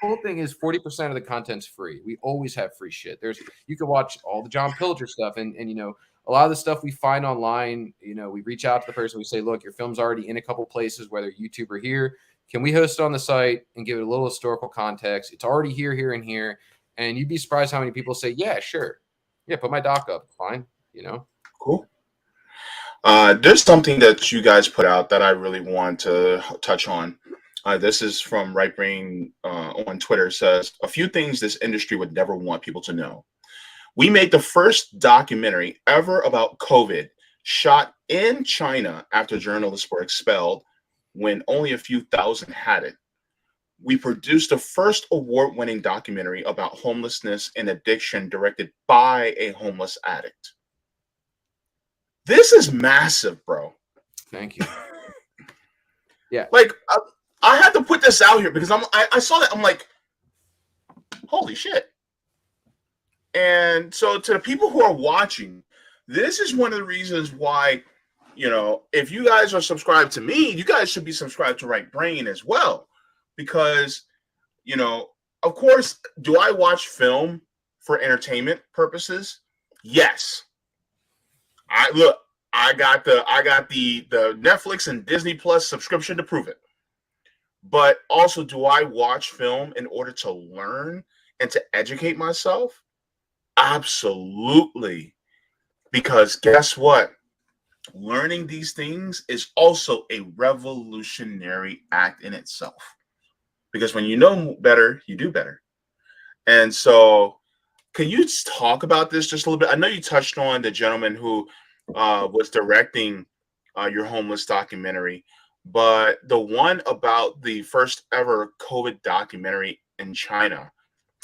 cool thing is 40% of the content's free. We always have free shit. You can watch all the John Pilger stuff, and a lot of the stuff we find online. We reach out to the person. We say, look, your film's already in a couple places, whether YouTube or here. Can we host it on the site and give it a little historical context? It's already here, here, and here. And you'd be surprised how many people say, yeah, sure. Yeah, put my doc up. Fine. Cool. There's something that you guys put out that I really want to touch on. This is from Right Brain on Twitter. It says, a few things this industry would never want people to know. We made the first documentary ever about COVID, shot in China after journalists were expelled when only a few thousand had it. We produced the first award-winning documentary about homelessness and addiction directed by a homeless addict. This is massive, bro. Thank you. Yeah. Like, I had to put this out here because I saw that. I'm like, holy shit. And so to the people who are watching, this is one of the reasons why, if you guys are subscribed to me, you guys should be subscribed to Right Brain as well. Because, of course, do I watch film for entertainment purposes? Yes. I got the Netflix and Disney Plus subscription to prove it. But also, do I watch film in order to learn and to educate myself? Absolutely. Because guess what? Learning these things is also a revolutionary act in itself. Because when you know better, you do better. And so, can you talk about this just a little bit? I know you touched on the gentleman who was directing your homeless documentary, but the one about the first ever COVID documentary in China,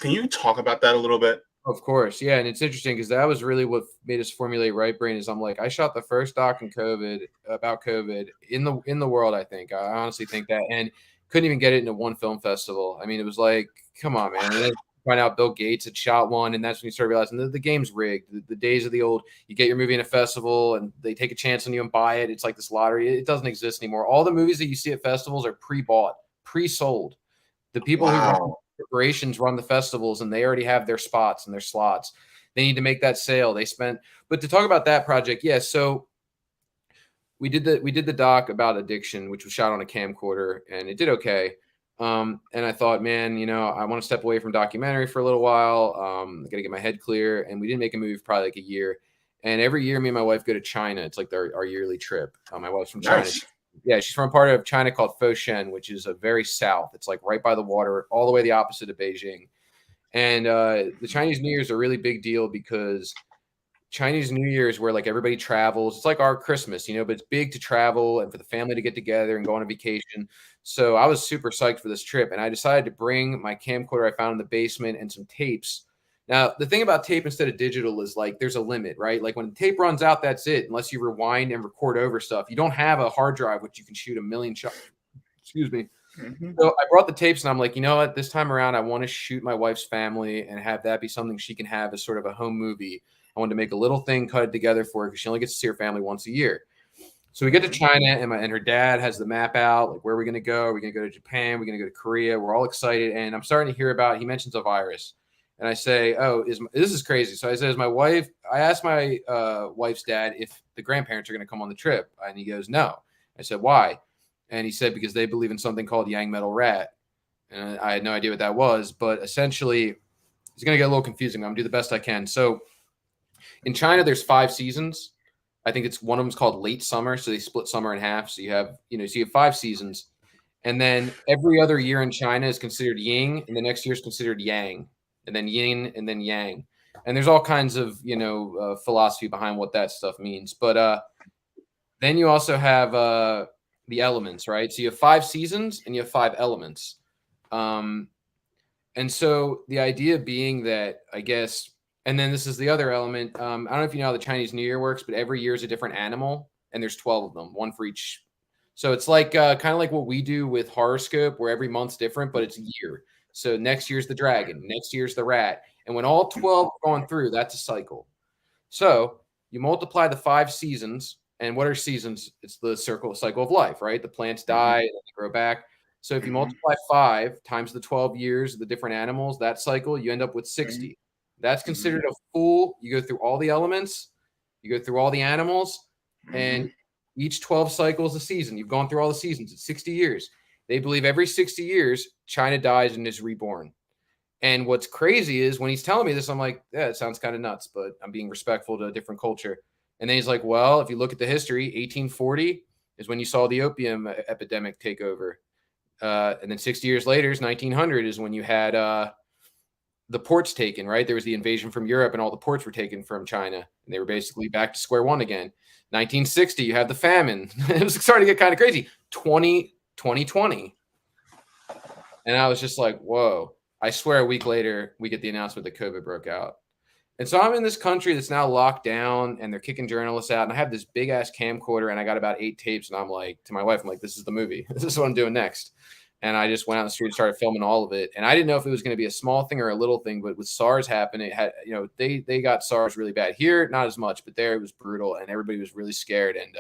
can you talk about that a little bit? Of course, yeah, and it's interesting because that was really what made us formulate Right Brain. Is I'm like, I shot the first doc in COVID about COVID in the world. I think I honestly think that, and couldn't even get it into one film festival. I mean, it was like, come on, man. And then find out Bill Gates had shot one, and that's when you start realizing the game's rigged. The days of the old, you get your movie in a festival, and they take a chance on you and buy it. It's like this lottery. It doesn't exist anymore. All the movies that you see at festivals are pre-bought, pre-sold. The people who run corporations run the festivals, and they already have their spots and their slots. They need to make that sale. But to talk about that project, yeah. So we did the doc about addiction, which was shot on a camcorder, and it did okay. And I thought, man, I want to step away from documentary for a little while. I got to get my head clear. And we didn't make a movie for probably like a year. And every year, me and my wife go to China. It's like our yearly trip. My wife's from China. Nice. Yeah, she's from a part of China called Foshan, which is a very south. It's like right by the water, all the way the opposite of Beijing. And the Chinese New Year is a really big deal because Chinese New Year is where like everybody travels. It's like our Christmas, but it's big to travel and for the family to get together and go on a vacation. So I was super psyched for this trip, and I decided to bring my camcorder I found in the basement and some tapes. Now, the thing about tape instead of digital is like there's a limit, right? Like when the tape runs out, that's it. Unless you rewind and record over stuff. You don't have a hard drive which you can shoot a million shots. Excuse me. Mm-hmm. So I brought the tapes, and I'm like, you know what? This time around, I want to shoot my wife's family and have that be something she can have as sort of a home movie. I wanted to make a little thing cut together for her because she only gets to see her family once a year. So we get to China, and her dad has the map out, like where are we going to go? Are we going to go to Japan? We're going to go to Korea. We're all excited, and I'm starting to hear he mentions a virus. And I say, oh, this is crazy. So I said, I asked my wife's dad if the grandparents are going to come on the trip. And he goes, no. I said, why? And he said, because they believe in something called Yang Metal Rat. And I had no idea what that was. But essentially, it's going to get a little confusing. I'm going to do the best I can. So in China, there's 5 seasons. I think one of them is called late summer. So they split summer in half. So you have 5 seasons. And then every other year in China is considered yin. And the next year is considered yang. And then yin, and then yang. And there's all kinds of, philosophy behind what that stuff means. But then you also have the elements, right? So you have 5 seasons and you have 5 elements. And so the idea being that, I guess, and then this is the other element. I don't know if you know how the Chinese New Year works, but every year is a different animal, and there's 12 of them, one for each. So it's like kind of like what we do with horoscope, where every month's different, but it's a year. So next year's the dragon, next year's the rat. And when all 12 are going through, that's a cycle. So you multiply the 5 seasons. And what are seasons? It's the cycle of life, right? The plants die and they grow back. So if you multiply 5 times the 12 years of the different animals, that cycle, you end up with 60. That's considered a full. You go through all the elements, you go through all the animals, and each 12 cycles a season. You've gone through all the seasons. It's 60 years. They believe every 60 years, China dies and is reborn. And what's crazy is when he's telling me this, I'm like, yeah, it sounds kind of nuts, but I'm being respectful to a different culture. And then he's like, well, if you look at the history, 1840 is when you saw the opium epidemic take over. And then 60 years later, 1900 is when you had the ports taken, right? There was the invasion from Europe and all the ports were taken from China. And they were basically back to square one again. 1960, you had the famine. It was starting to get kind of crazy. 2020. And I was just like, whoa. I swear a week later, we get the announcement that COVID broke out. And so I'm in this country that's now locked down and they're kicking journalists out. And I have this big ass camcorder and I got about 8 tapes. And I'm like, to my wife, I'm like, this is the movie. This is what I'm doing next. And I just went out on the street and started filming all of it. And I didn't know if it was going to be a small thing or a little thing, but with SARS happening, it had, they got SARS really bad here, not as much, but there it was brutal and everybody was really scared. And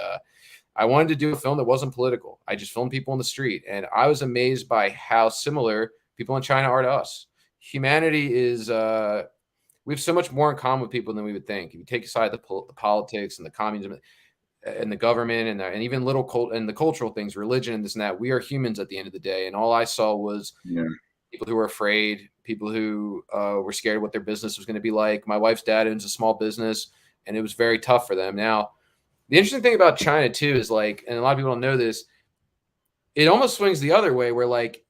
I wanted to do a film that wasn't political. I just filmed people on the street. And I was amazed by how similar people in China are to us. Humanity is, we have so much more in common with people than we would think. If you take aside the politics and the communism and the government and even and the cultural things, religion and this and that, we are humans at the end of the day. And all I saw was people who were afraid, people who were scared of what their business was going to be like. My wife's dad owns a small business and it was very tough for them. Now, the interesting thing about China too is like, and a lot of people don't know this, it almost swings the other way where like,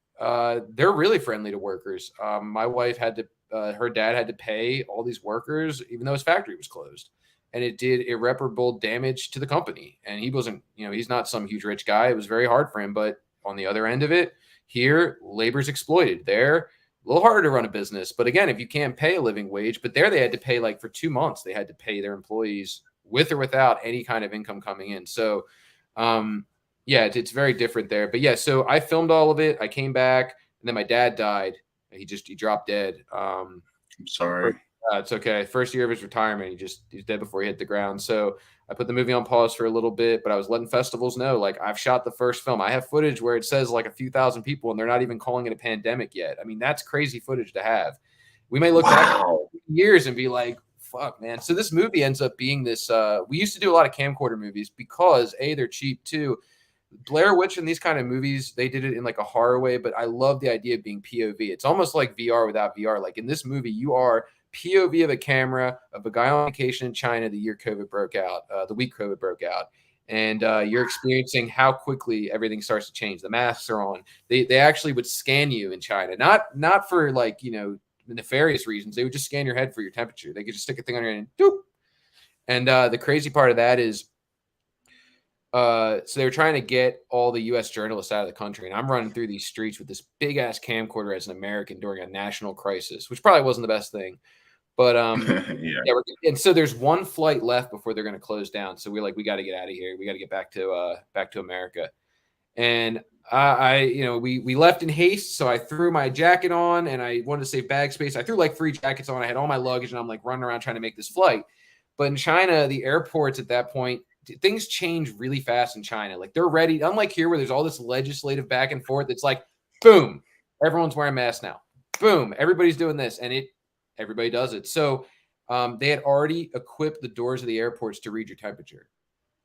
they're really friendly to workers. My wife had to, her dad had to pay all these workers, even though his factory was closed, and it did irreparable damage to the company. And he wasn't, he's not some huge rich guy. It was very hard for him. But on the other end of it, here, labor's exploited. They're a little harder to run a business. But again, if you can't pay a living wage, but there they had to pay like for 2 months, they had to pay their employees with or without any kind of income coming in. So, yeah, it's very different there. But yeah, so I filmed all of it. I came back, and then my dad died. He dropped dead. I'm sorry. It's okay. First year of his retirement, he's dead before he hit the ground. So I put the movie on pause for a little bit, but I was letting festivals know, like, I've shot the first film. I have footage where it says like a few thousand people, and they're not even calling it a pandemic yet. I mean, that's crazy footage to have. We may look back years and be like, fuck, man. So this movie ends up being this. We used to do a lot of camcorder movies because A, they're cheap, too. Blair Witch and these kind of movies, they did it in like a horror way, but I love the idea of being POV. It's almost like VR without VR. Like in this movie, you are POV of a camera of a guy on vacation in China the year COVID broke out, the week COVID broke out. And you're experiencing how quickly everything starts to change. The masks are on. They actually would scan you in China, not for like, nefarious reasons. They would just scan your head for your temperature. They could just stick a thing on your head and doop. And the crazy part of that is, so they were trying to get all the U.S. journalists out of the country, and I'm running through these streets with this big ass camcorder as an American during a national crisis, which probably wasn't the best thing, but and so there's one flight left before they're going to close down. So we're like, we got to get out of here. We got to get back to America, and we left in haste. So I threw my jacket on, and I wanted to save bag space. I threw like 3 jackets on. I had all my luggage, and I'm like running around trying to make this flight. But in China, the airports at that point, things change really fast in China. Like they're ready. Unlike here where there's all this legislative back and forth. It's like, boom, everyone's wearing masks now. Boom, everybody's doing this. And everybody does it. So they had already equipped the doors of the airports to read your temperature,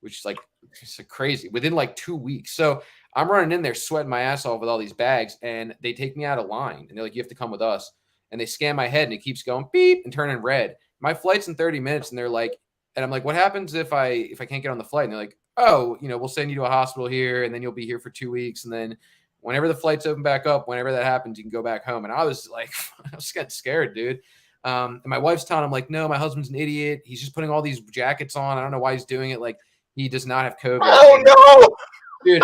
which is like, it's crazy within like 2 weeks. So I'm running in there sweating my ass off with all these bags, and they take me out of line. And they're like, you have to come with us. And they scan my head and it keeps going beep and turning red. My flight's in 30 minutes. And they're like, and I'm like, what happens if I can't get on the flight? And they're like, oh, we'll send you to a hospital here, and then you'll be here for 2 weeks. And then whenever the flights open back up, whenever that happens, you can go back home. And I was like, I was getting scared, dude. And my wife's telling him like, no, my husband's an idiot. He's just putting all these jackets on. I don't know why he's doing it. Like he does not have COVID. Oh no, dude,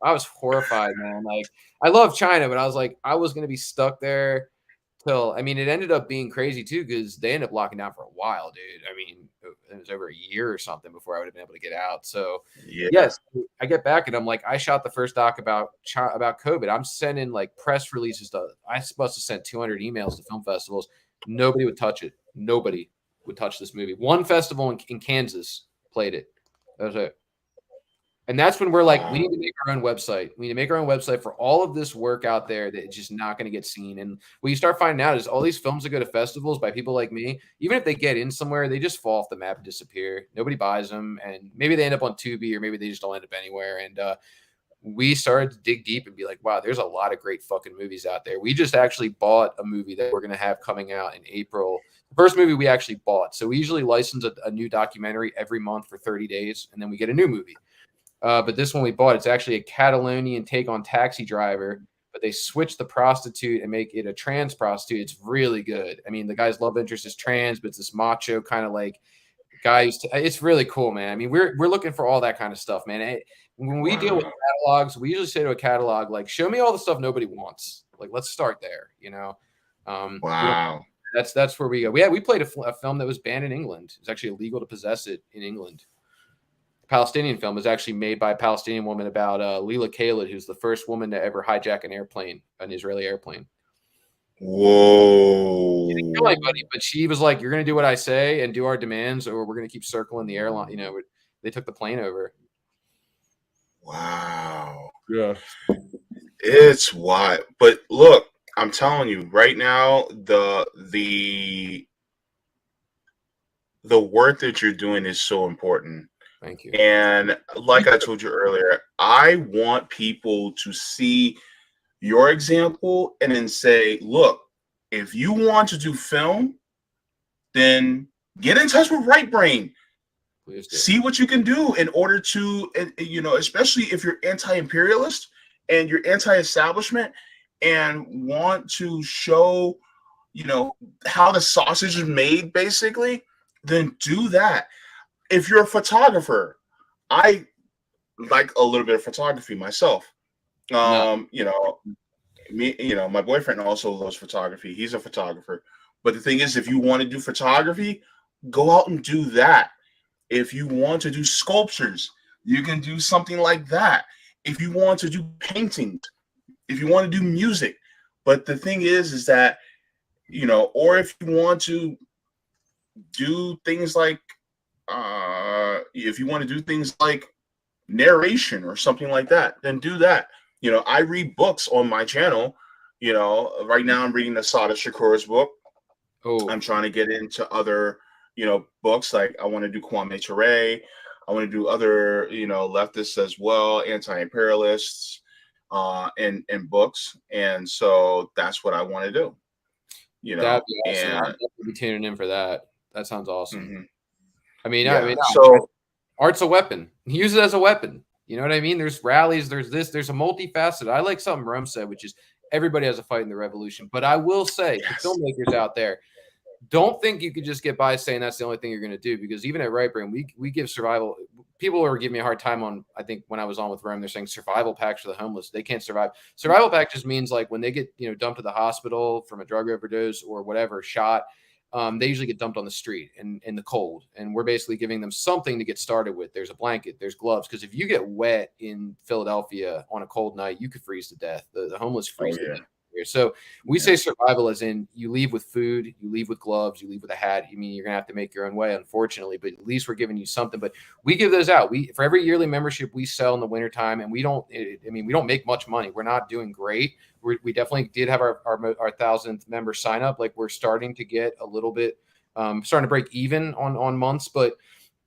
I was horrified, man. Like I love China, but I was like, I was going to be stuck there till, it ended up being crazy too, because they ended up locking down for a while, dude. I mean, it was over a year or something before I would have been able to get out. So yes, I get back and I'm like, I shot the first doc about COVID. I'm sending like press releases I'm supposed to send 200 emails to film festivals. Nobody would touch it. Nobody would touch this movie. One festival in Kansas played it. That was it. And that's when we're like, we Wow. need to make our own website. We need to make our own website for all of this work out there that is just not going to get seen. And what you start finding out is all these films that go to festivals by people like me, even if they get in somewhere, they just fall off the map and disappear. Nobody buys them. And maybe they end up on Tubi, or maybe they just don't end up anywhere. And we started to dig deep and be like, wow, there's a lot of great fucking movies out there. We just actually bought a movie that we're going to have coming out in April. The first movie we actually bought. So we usually license a new documentary every month for 30 days, and then we get a new movie. But this one we bought, it's actually a Catalonian take on Taxi Driver, but they switched the prostitute and make it a trans prostitute. It's really good. I mean, the guy's love interest is trans, but it's this macho kind of like guy. It's really cool, man. I mean, we're looking for all that kind of stuff, man. When we deal with Wow. catalogs, we usually say to a catalog, like, show me all the stuff nobody wants. Like, let's start there, you know. We don't. Wow. That's where we go. We played a film that was banned in England. It's actually illegal to possess it in England. Palestinian film was actually made by a Palestinian woman about Leila Khaled, who's the first woman to ever hijack an Israeli airplane. She didn't kill Whoa. anybody, but she was like, "You're going to do what I say and do our demands, or we're going to keep circling the airline." You know, they took the plane over. Wow. Yeah. It's wild. But look, I'm telling you right now, the work that you're doing is so important. Thank you. And like I told you earlier, I want people to see your example and then say, look, if you want to do film, then get in touch with Right Brain. Please do. See what you can do in order to, you know, especially if you're anti-imperialist and you're anti-establishment and want to show, you know, how the sausage is made, basically, then do that. If you're a photographer, I like a little bit of photography myself. No. You know, my boyfriend also loves photography. He's a photographer. But the thing is, if you want to do photography, go out and do that. If you want to do sculptures, you can do something like that. If you want to do paintings, if you want to do music. But the thing is that, you know, or if you want to do things like, if you want to do things like narration or something like that, then do that. You know, I read books on my channel. You know, right now I'm reading Asada Shakur's book. Oh, I'm trying to get into other, you know, books. Like I want to do Kwame Ture. I want to do other, you know, leftists as well, anti-imperialists, and books. And so that's what I want to do. You that'd know, be awesome. I'll and definitely be tuning in for that. That sounds awesome. mhm. I mean, Yeah. So art's a weapon. Use it as a weapon. You know what I mean? There's rallies. There's a multifaceted. I like something Rome said, which is everybody has a fight in the revolution. But I will say to yes. filmmakers out there, don't think you could just get by saying that's the only thing you're going to do, because even at Right Brain, we give survival. People are giving me a hard time on, I think when I was on with Rome, they're saying survival packs for the homeless. They can't survive. Survival pack just means like when they get, you know, dumped to the hospital from a drug overdose or whatever, shot, they usually get dumped on the street in the cold. And we're basically giving them something to get started with. There's a blanket, there's gloves. Because if you get wet in Philadelphia on a cold night, you could freeze to death. The homeless Oh freeze to yeah. death here. So we Yeah. say survival as in you leave with food, you leave with gloves, you leave with a hat. I mean, you're going to have to make your own way, unfortunately, but at least we're giving you something. But we give those out. For every yearly membership we sell in the wintertime, and we don't make much money. We're not doing great. We definitely did have our 1,000th member sign up. Like we're starting to get a little bit, starting to break even on months, but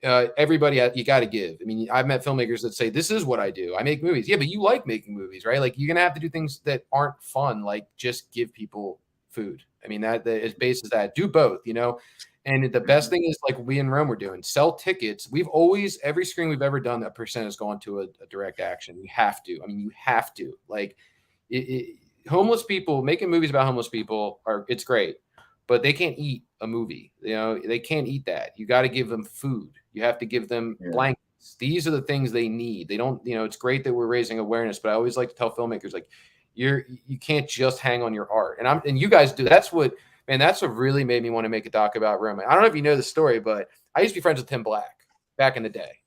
everybody, you got to give. I mean, I've met filmmakers that say, this is what I do. I make movies. Yeah, but you like making movies, right? Like you're going to have to do things that aren't fun, like just give people food. I mean, that is based as that. Do both, you know? And the best thing is like we in Rome were doing, sell tickets. We've always, every screen we've ever done, that percent has gone to a direct action. You have to. I mean, you have to. Like homeless people, making movies about homeless people it's great, but they can't eat a movie. You know, they can't eat that. You got to give them food. You have to give them Yeah. blankets. These are the things they need. They don't, you know, it's great that we're raising awareness, but I always like to tell filmmakers, like, you can't just hang on your art. And you guys do. That's what really made me want to make a doc about Rome. I don't know if you know the story, but I used to be friends with Tim Black back in the day.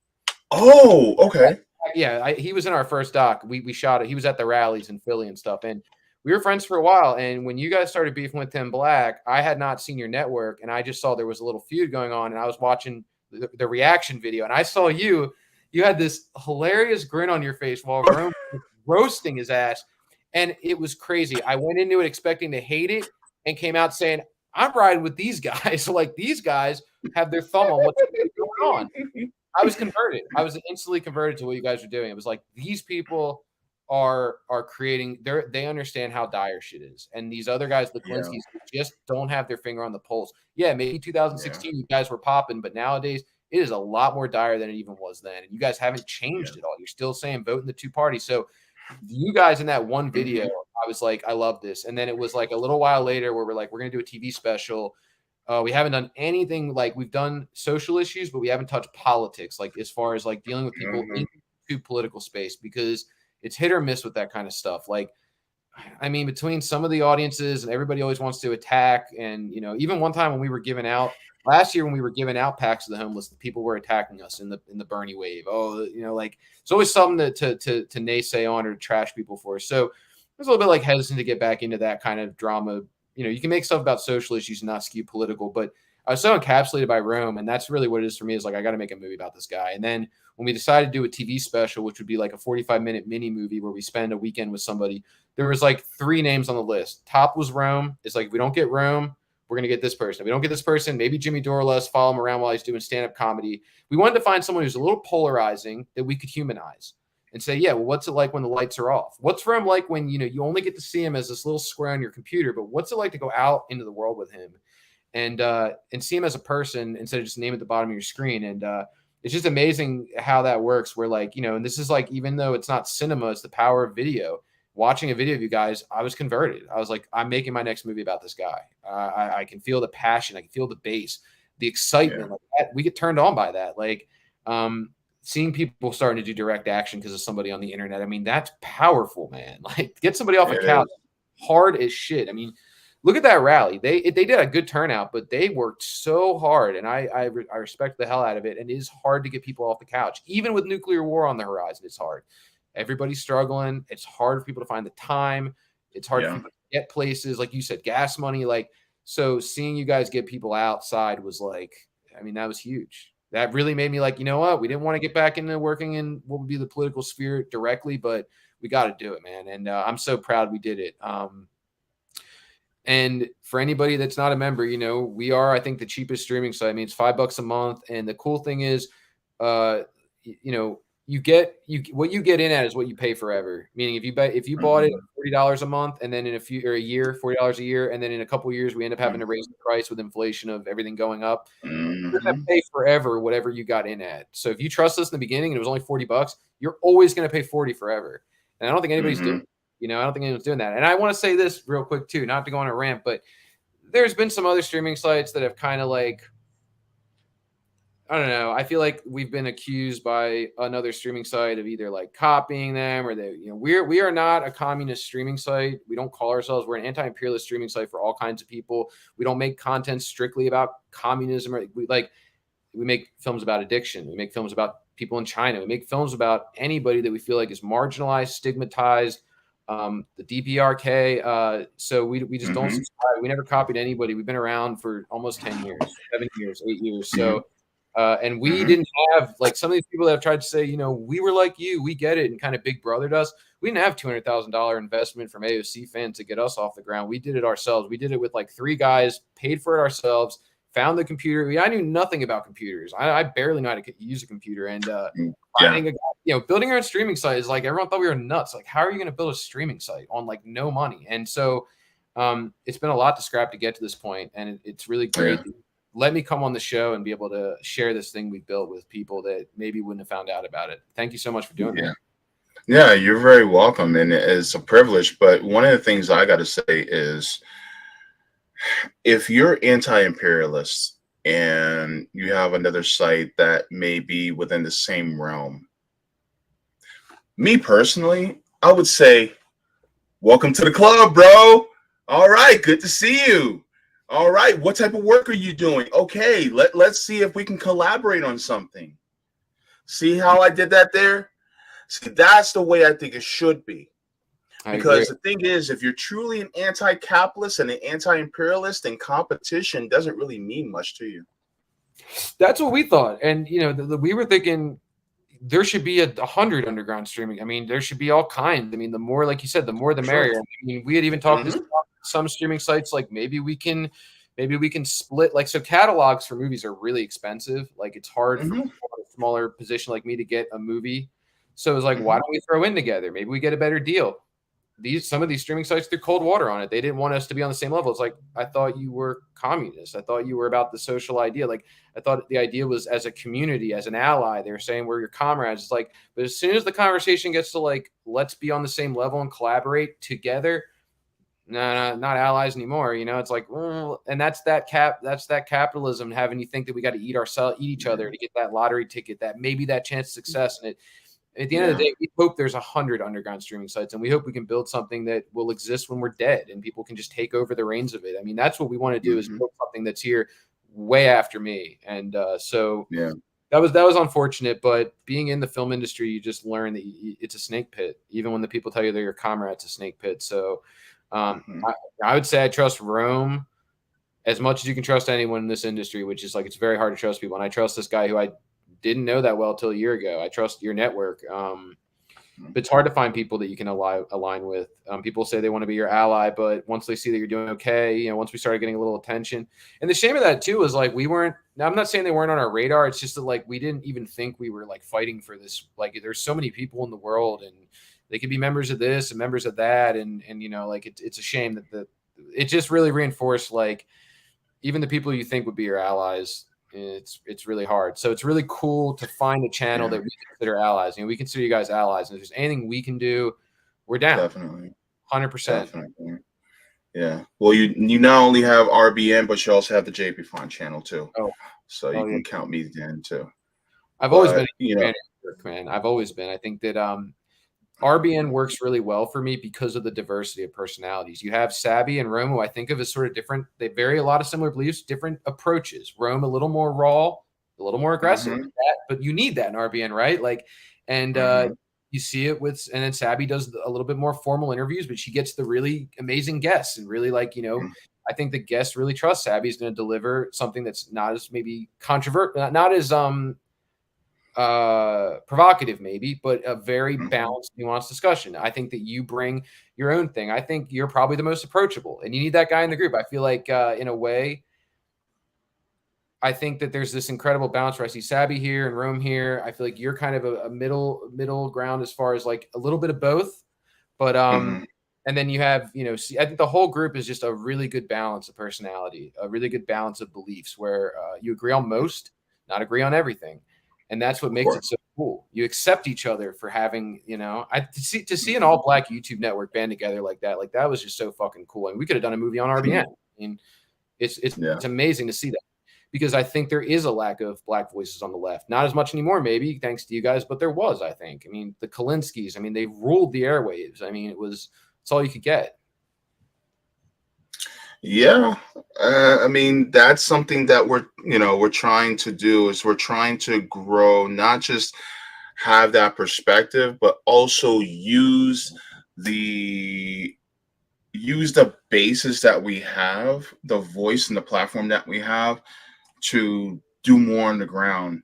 Oh, okay. Yeah, he was in our first doc. We shot it. He was at the rallies in Philly and stuff. And we were friends for a while. And when you guys started beefing with Tim Black, I had not seen your network, and I just saw there was a little feud going on. And I was watching the reaction video, and I saw you, you had this hilarious grin on your face while Rome was roasting his ass. And it was crazy. I went into it expecting to hate it and came out saying, I'm riding with these guys. Like, these guys have their thumb on what's going on. I was converted. I was instantly converted to what you guys are doing. It was like, these people are creating, they understand how dire shit is. And these other guys, the Glinskys, just don't have their finger on the pulse. Yeah, maybe 2016 you guys were popping, but nowadays it is a lot more dire than it even was then. And you guys haven't changed at all. You're still saying vote in the two parties. So you guys in that one video, I was like, I love this. And then it was like a little while later where we're like, we're going to do a TV special. We haven't done anything, like we've done social issues, but we haven't touched politics, like as far as like dealing with people into political space, because it's hit or miss with that kind of stuff. Like, I mean, between some of the audiences and everybody always wants to attack. And, you know, even one time when we were giving out last year, when we were giving out packs to the homeless, the people were attacking us in the Bernie wave. Oh, you know, like it's always something to naysay on or to trash people for. So I was a little bit like hesitant to get back into that kind of drama. You know, you can make stuff about social issues and not skew political, but I was so encapsulated by Rome, and that's really what it is for me, is like, I got to make a movie about this guy. And then when we decided to do a TV special, which would be like a 45-minute mini movie where we spend a weekend with somebody, there was like 3 names on the list. Top was Rome. It's like, if we don't get Rome, we're going to get this person. If we don't get this person, maybe Jimmy Dorless, follow him around while he's doing stand-up comedy. We wanted to find someone who's a little polarizing that we could humanize and say, yeah, well, what's it like when the lights are off? What's Rome like when, you know, you only get to see him as this little square on your computer, but what's it like to go out into the world with him and see him as a person instead of just name at the bottom of your screen? And it's just amazing how that works. Where, like, you know, and this is like, even though it's not cinema, it's the power of video. Watching a video of you guys, I was converted. I was like, I'm making my next movie about this guy. I can feel the passion. I can feel the bass, the excitement. Like that, we get turned on by that. Like seeing people starting to do direct action because of somebody on the internet. I mean, that's powerful, man. Like, get somebody off a couch, hard as shit. I mean, look at that rally. They did a good turnout, but they worked so hard, and I respect the hell out of it. And it is hard to get people off the couch, even with nuclear war on the horizon. It's hard. Everybody's struggling. It's hard for people to find the time. It's hard for people to get places, like you said, gas money. Like, so seeing you guys get people outside was like, I mean, that was huge. That really made me like, you know what? We didn't want to get back into working in what would be the political sphere directly, but we got to do it, man. And I'm so proud we did it. And for anybody that's not a member, you know, we are, I think, the cheapest streaming site. I mean, it's $5 a month. And the cool thing is, you know, what you get in at is what you pay forever. Meaning, if you bought it at $40 a month, and then in a year, $40 a year, and then in a couple of years we end up having to raise the price with inflation of everything going up, you're gonna pay forever whatever you got in at. So if you trust us in the beginning and it was only $40, you're always gonna pay $40 forever. And I don't think anybody's doing it. You know, I don't think anyone's doing that. And I want to say this real quick too, not to go on a rant, but there's been some other streaming sites that have kind of like, I don't know. I feel like we've been accused by another streaming site of either like copying them, or they, you know, we are not a communist streaming site. We don't call ourselves. We're an anti-imperialist streaming site for all kinds of people. We don't make content strictly about communism, or we make films about addiction. We make films about people in China. We make films about anybody that we feel like is marginalized, stigmatized. The DPRK. So we just don't subscribe. We never copied anybody. We've been around for almost 10 years, 7 years, 8 years. So. And we didn't have, like, some of these people that have tried to say, you know, we were like you, we get it, and kind of big brothered us. We didn't have $200,000 investment from AOC fans to get us off the ground. We did it ourselves. We did it with like 3 guys, paid for it ourselves, found the computer. I knew nothing about computers. I barely know how to use a computer. And finding building our own streaming site is like, everyone thought we were nuts. Like, how are you going to build a streaming site on like no money? And so it's been a lot to scrap to get to this point, and it's really great. Yeah. Let me come on the show and be able to share this thing we built with people that maybe wouldn't have found out about it. Thank you so much for doing that. Yeah, you're very welcome. And it's a privilege. But one of the things I got to say is, if you're anti-imperialist and you have another site that may be within the same realm, me personally, I would say, welcome to the club, bro. All right, good to see you. All right, what type of work are you doing? Okay, let's see if we can collaborate on something. See how I did that there? See, that's the way I think it should be. Because the thing is, if you're truly an anti-capitalist and an anti-imperialist, then competition doesn't really mean much to you. That's what we thought. And, you know, we were thinking, there should be 100 underground streaming. I mean, there should be all kinds. I mean, the more, like you said, the more the Sure. merrier. I mean, we had even talked to some streaming sites, like maybe we can split, like, so catalogs for movies are really expensive. Like, it's hard for people in a smaller position like me to get a movie. So it was like, why don't we throw in together? Maybe we get a better deal. Some of these streaming sites threw cold water on it. They didn't want us to be on the same level. It's like, I thought you were communist. I thought you were about the social idea. Like, I thought the idea was as a community, as an ally. They were saying we're your comrades. It's like, but as soon as the conversation gets to like, let's be on the same level and collaborate together, no, not allies anymore. You know, it's like, well, and that's that capitalism having you think that we got to eat each other to get that lottery ticket, that maybe that chance of success. And at the end of the day, we hope there's 100 underground streaming sites, and we hope we can build something that will exist when we're dead and people can just take over the reins of it. I mean, that's what we want to do, is build something that's here way after me. And so that was unfortunate, but being in the film industry, you just learn that it's a snake pit. Even when the people tell you they're your comrade, it's a snake pit. So I would say I trust Rome as much as you can trust anyone in this industry, which is like, it's very hard to trust people. And I trust this guy who I didn't know that well till a year ago. I trust your network. But it's hard to find people that you can align with. People say they want to be your ally, but once they see that you're doing okay, you know, once we started getting a little attention, and the shame of that too is like, we weren't, I'm not saying they weren't on our radar. It's just that like, we didn't even think we were like fighting for this. Like, there's so many people in the world and they could be members of this and members of that. And you know, like it's a shame that it just really reinforced, like, even the people you think would be your allies, it's really hard. So it's really cool to find a channel that we consider allies. You know, we consider you guys allies, and if there's anything we can do, we're down. Definitely. 100%. Definitely. Yeah. Well, you not only have RBN, but you also have the Jaybefaunt channel too. So you can count me then too. I've always been a fan of work, man. I've always been. I think that RBN works really well for me because of the diversity of personalities. You have Sabby and Rome, who I think of as sort of different. They vary a lot of similar beliefs, different approaches. Rome a little more raw, a little more aggressive, but you need that in RBN, right? Like, and you see it with, and then Sabby does a little bit more formal interviews, but she gets the really amazing guests and really, like, you know, I think the guests really trust Sabby's going to deliver something that's not as maybe controversial, not as provocative maybe, but a very balanced, nuanced discussion. I think that you bring your own thing. I think you're probably the most approachable, and you need that guy in the group. I feel like in a way, I think that there's this incredible balance where I see Sabby here and Rome here. I feel like you're kind of a middle ground as far as like a little bit of both, but and then you have, you know, I think the whole group is just a really good balance of personality, a really good balance of beliefs where you agree on most, not agree on everything. And that's what makes it so cool. You accept each other for having, you know, to see an all black YouTube network band together like that was just so fucking cool. And we could have done a movie on RBN. I mean, it's amazing to see that, because I think there is a lack of black voices on the left. Not as much anymore, maybe thanks to you guys, but there was, I think. I mean, the Kalinskis, I mean, they ruled the airwaves. I mean, it's all you could get. Yeah, I mean, that's something that we're trying to do, is we're trying to grow, not just have that perspective, but also use the basis that we have, the voice and the platform that we have, to do more on the ground.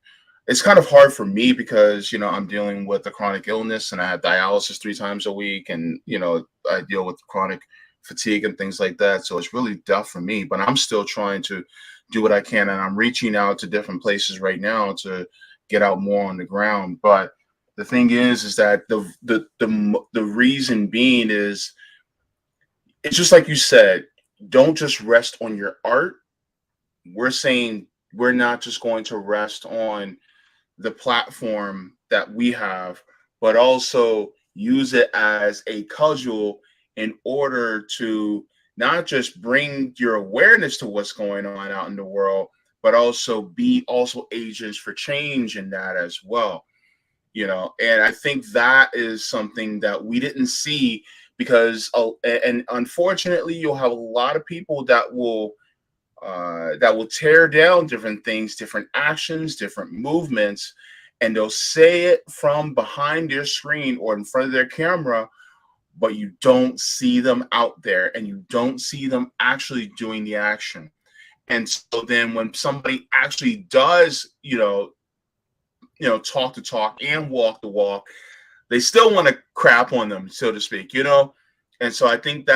It's kind of hard for me because, you know, I'm dealing with a chronic illness and I have dialysis 3 times a week, and, you know, I deal with chronic fatigue and things like that. So it's really tough for me, but I'm still trying to do what I can. And I'm reaching out to different places right now to get out more on the ground. But the thing is that the reason being is, it's just like you said, don't just rest on your art. We're saying we're not just going to rest on the platform that we have, but also use it as a cudgel in order to not just bring your awareness to what's going on out in the world, but also be agents for change in that as well. You know, and I think that is something that we didn't see, because and unfortunately you'll have a lot of people that will tear down different things, different actions, different movements, and they'll say it from behind their screen or in front of their camera, but you don't see them out there and you don't see them actually doing the action. And so then when somebody actually does, you know, talk the talk and walk the walk, they still want to crap on them, so to speak, And so I think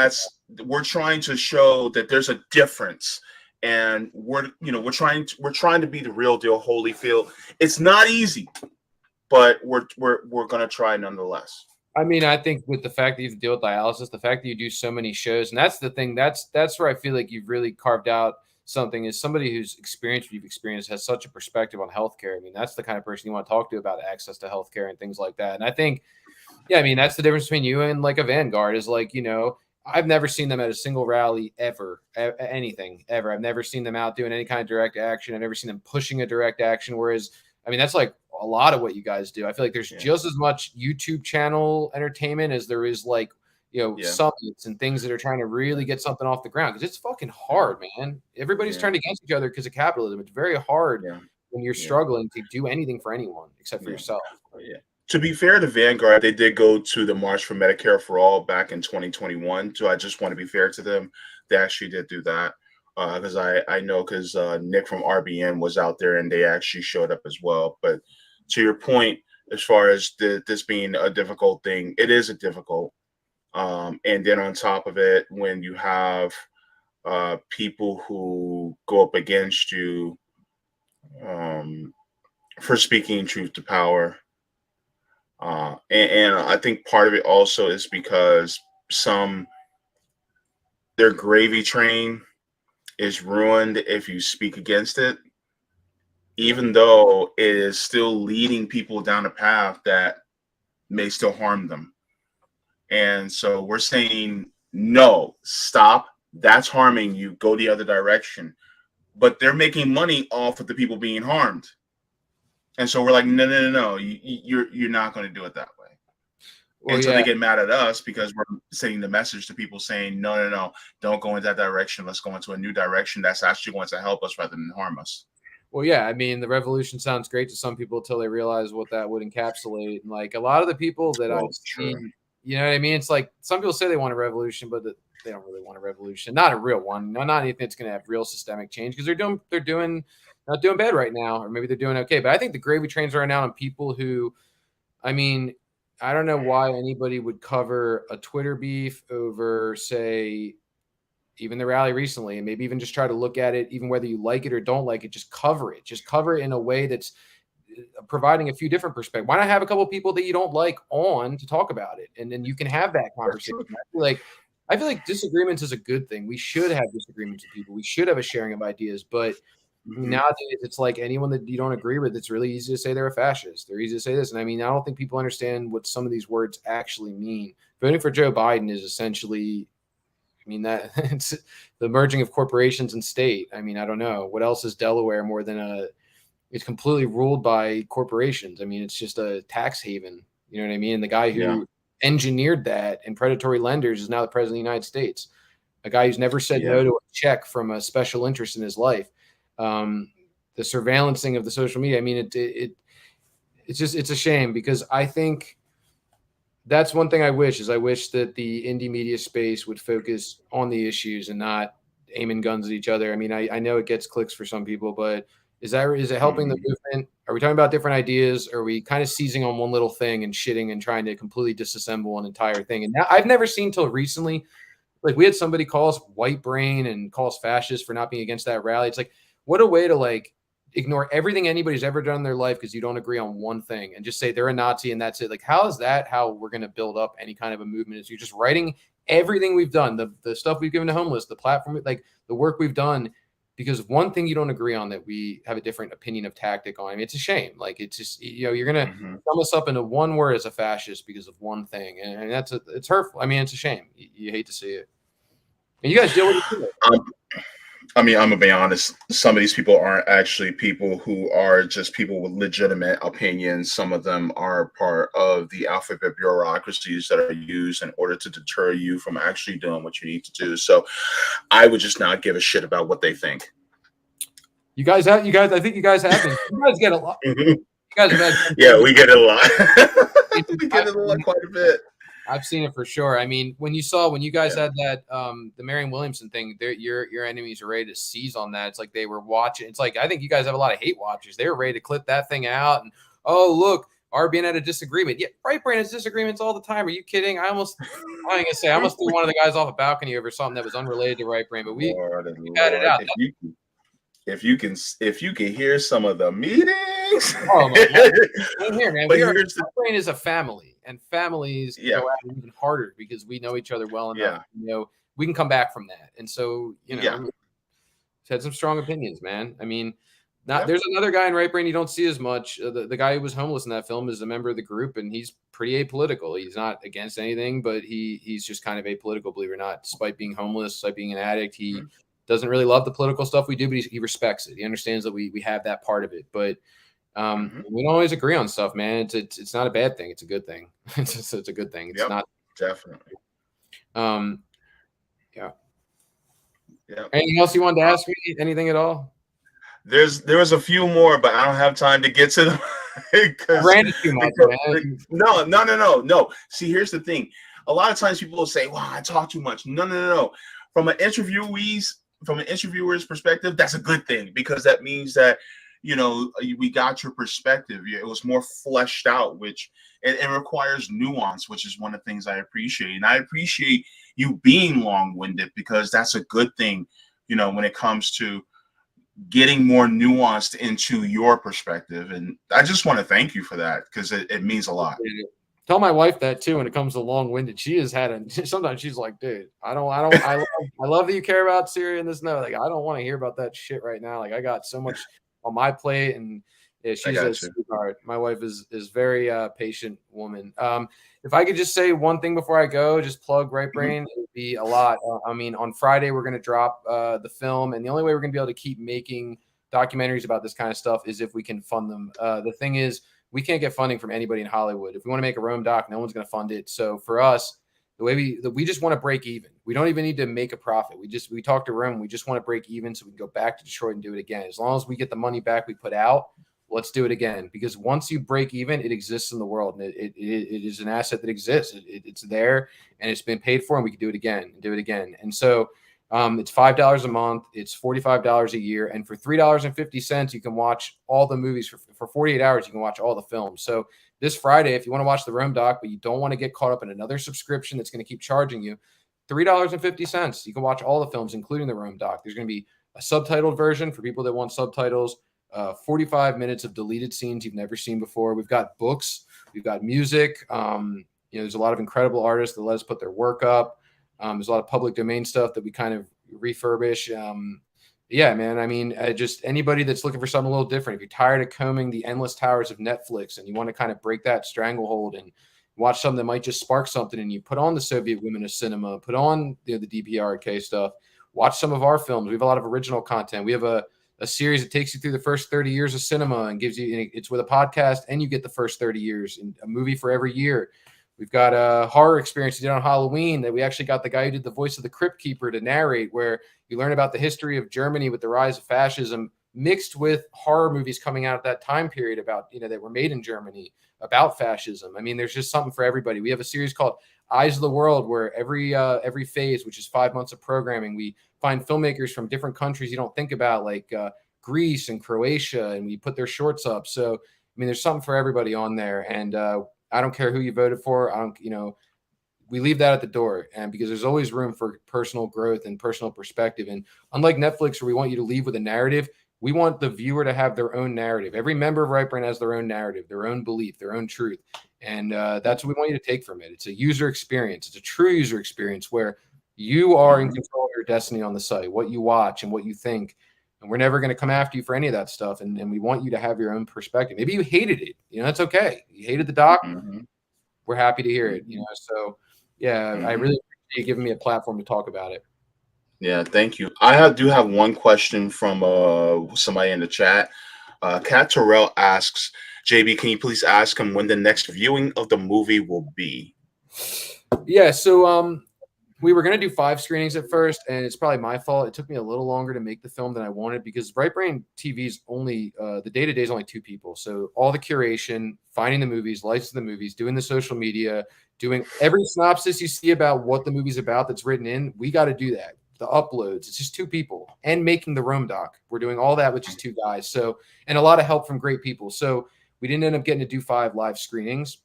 we're trying to show that there's a difference, and we're trying to be the real deal, Holyfield. It's not easy, but we're gonna try nonetheless. I mean, I think with the fact that you deal with dialysis, the fact that you do so many shows, and that's the thing, that's where I feel like you've really carved out something. Is somebody who's experienced what you've experienced, has such a perspective on healthcare. I mean, that's the kind of person you want to talk to about access to healthcare and things like that. And I think, yeah, I mean, that's the difference between you and like a Vanguard is like, I've never seen them at a single rally ever, anything ever. I've never seen them out doing any kind of direct action. I've never seen them pushing a direct action. Whereas, I mean, that's like a lot of what you guys do. I feel like there's just as much YouTube channel entertainment as there is like, summits and things that are trying to really get something off the ground. Because it's fucking hard, man. Everybody's turned against each other because of capitalism. It's very hard when you're struggling to do anything for anyone except for yourself. To be fair to Vanguard, they did go to the March for Medicare for All back in 2021. So I just want to be fair to them. They actually did do that. Because I know because Nick from RBN was out there and they actually showed up as well. But to your point, as far as this being a difficult thing, it is a difficult. And then on top of it, when you have people who go up against you for speaking truth to power, and I think part of it also is because their gravy train is ruined if you speak against it, even though it is still leading people down a path that may still harm them. And so we're saying, no, stop. That's harming you. Go the other direction. But they're making money off of the people being harmed. And so we're like, no. You're not going to do it that way. Until they get mad at us because we're sending the message to people saying, no, don't go in that direction. Let's go into a new direction that's actually going to help us rather than harm us. Well, yeah, I mean, the revolution sounds great to some people until they realize what that would encapsulate. And like a lot of the people that I've seen, you know what I mean? It's like some people say they want a revolution, but they don't really want a revolution. Not a real one. Not anything that's going to have real systemic change because they're doing not doing bad right now, or maybe they're doing okay. But I think the gravy trains are now on people who, I mean, I don't know why anybody would cover a Twitter beef over, say, even the rally recently, and maybe even just try to look at it, even whether you like it or don't like it, just cover it. Just cover it in a way that's providing a few different perspectives. Why not have a couple of people that you don't like on to talk about it? And then you can have that conversation. I feel like disagreements is a good thing. We should have disagreements with people. We should have a sharing of ideas. But nowadays, it's like anyone that you don't agree with, it's really easy to say they're a fascist. They're easy to say this. And I mean, I don't think people understand what some of these words actually mean. Voting for Joe Biden is essentially, I mean, that it's the merging of corporations and state. I mean, I don't know. What else is Delaware more than it's completely ruled by corporations. I mean, it's just a tax haven. You know what I mean? And the guy who engineered that and predatory lenders is now the president of the United States. A guy who's never said no to a check from a special interest in his life. The surveillancing of the social media. I mean, it's a shame because I think that's one thing I wish that the indie media space would focus on the issues and not aiming guns at each other. I mean, I know it gets clicks for some people, but is it helping the movement? Are we talking about different ideas? Or are we kind of seizing on one little thing and shitting and trying to completely disassemble an entire thing? And now, I've never seen till recently, like we had somebody call us white brain and call us fascist for not being against that rally. It's like, what a way to like ignore everything anybody's ever done in their life because you don't agree on one thing and just say they're a Nazi and that's it. Like, how is that how we're going to build up any kind of a movement? Is you're just writing everything we've done, the stuff we've given to homeless, the platform, like the work we've done, because of one thing you don't agree on that we have a different opinion of tactic on. I mean, it's a shame. Like, it's just, you're going to sum us up into one word as a fascist because of one thing. And it's hurtful. I mean, it's a shame. You hate to see it. And you guys deal with it too. I mean, I'm going to be honest. Some of these people aren't actually people who are just people with legitimate opinions. Some of them are part of the alphabet bureaucracies that are used in order to deter you from actually doing what you need to do. So I would just not give a shit about what they think. I think you guys have been. You guys get a lot. You guys have had. Yeah, we get it a lot. We get it a lot, quite a bit. I've seen it for sure. I mean, when you guys had that the Marion Williamson thing, your enemies are ready to seize on that. It's like they were watching. It's like I think you guys have a lot of hate watchers. They were ready to clip that thing out and oh, look, our being at a disagreement. Yeah, Right Brain has disagreements all the time. Are you kidding? I almost threw one of the guys off a balcony over something that was unrelated to Right Brain, but we Lord and had it Lord, out. if you can hear some of the meetings. Oh my God. Here, man. But Right Brain is a family, and families yeah, go at it even harder because we know each other well enough. yeah, We can come back from that. And so, yeah, had some strong opinions, man. I mean, yeah. there's another guy in Right Brain you don't see as much. The guy who was homeless in that film is a member of the group, and he's pretty apolitical. He's not against anything, but he's just kind of apolitical, believe it or not. Despite being homeless, despite being an addict, he doesn't really love the political stuff we do, but he respects it. He understands that we have that part of it. But we don't always agree on stuff, man. It's not a bad thing. It's a good thing. It's a good thing. It's not definitely. Yeah. Yeah. Anything else you wanted to ask me? Anything at all? There was a few more, but I don't have time to get to them. No. See, here's the thing. A lot of times people will say, "Wow, I talk too much." No. From an interviewer's perspective, that's a good thing, because that means that we got your perspective. It was more fleshed out, which it requires nuance, which is one of the things I appreciate. And I appreciate you being long-winded, because that's a good thing, when it comes to getting more nuanced into your perspective. And I just want to thank you for that, because it means a lot. Tell my wife that too. When it comes to long-winded, she has had sometimes she's like, dude, I love that you care about Syria and this. No, like, I don't want to hear about that shit right now. Like, I got so much on my plate, and she's a sweetheart. My wife is very patient woman. If I could just say one thing before I go, just plug Right Brain, it would be a lot. I mean, on Friday we're going to drop the film, and the only way we're going to be able to keep making documentaries about this kind of stuff is if we can fund them. The thing is, we can't get funding from anybody in Hollywood. If we want to make a Rome doc, no one's going to fund it. So for us, the way we just want to break even. We don't even need to make a profit. We talk to Rome. We just want to break even so we can go back to Detroit and do it again. As long as we get the money back we put out, let's do it again. Because once you break even, it exists in the world, and it is an asset that exists. It's there, and it's been paid for, and we can do it again and do it again. And so it's $5 a month. It's $45 a year. And for $3.50, you can watch all the movies. For 48 hours, you can watch all the films. So this Friday, if you want to watch the Rome doc, but you don't want to get caught up in another subscription that's going to keep charging you, $3.50. You can watch all the films, including the Rome doc. There's going to be a subtitled version for people that want subtitles, 45 minutes of deleted scenes you've never seen before. We've got books. We've got music. There's a lot of incredible artists that let us put their work up. There's a lot of public domain stuff that we kind of refurbish. Yeah, man. I mean, just anybody that's looking for something a little different. If you're tired of combing the endless towers of Netflix and you want to kind of break that stranglehold and watch something that might just spark something, and you put on the Soviet Women of Cinema, put on the DPRK stuff, watch some of our films. We have a lot of original content. We have a series that takes you through the first 30 years of cinema and gives you, it's with a podcast, and you get the first 30 years and a movie for every year. We've got a horror experience we did on Halloween that we actually got the guy who did the voice of the Crypt Keeper to narrate, where you learn about the history of Germany with the rise of fascism, mixed with horror movies coming out at that time period about, that were made in Germany about fascism. I mean, there's just something for everybody. We have a series called Eyes of the World, where every phase, which is 5 months of programming, we find filmmakers from different countries you don't think about, like Greece and Croatia, and we put their shorts up. So, I mean, there's something for everybody on there. And I don't care who you voted for. We leave that at the door, and because there's always room for personal growth and personal perspective. And unlike Netflix, where we want you to leave with a narrative, we want the viewer to have their own narrative. Every member of Right Brain has their own narrative, their own belief, their own truth. And that's what we want you to take from it. It's a user experience. It's a true user experience where you are in control of your destiny on the site, what you watch and what you think. And we're never going to come after you for any of that stuff. And we want you to have your own perspective. Maybe you hated it. That's okay. You hated the doc. We're happy to hear it. So yeah, I really appreciate you giving me a platform to talk about it. Yeah, thank you. I do have one question from somebody in the chat. Kat Terrell asks, JB, can you please ask him when the next viewing of the movie will be? Yeah, so we were going to do 5 screenings at first, and it's probably my fault. It took me a little longer to make the film than I wanted, because Right Brain TV's only the day-to-day is only 2 people. So all the curation, finding the movies, lists of the movies, doing the social media, doing every synopsis you see about what the movie's about that's written in, we got to do that. The uploads, it's just 2 people, and making the Rome doc. We're doing all that with just 2 guys. So, and a lot of help from great people. So we didn't end up getting to do 5 live screenings.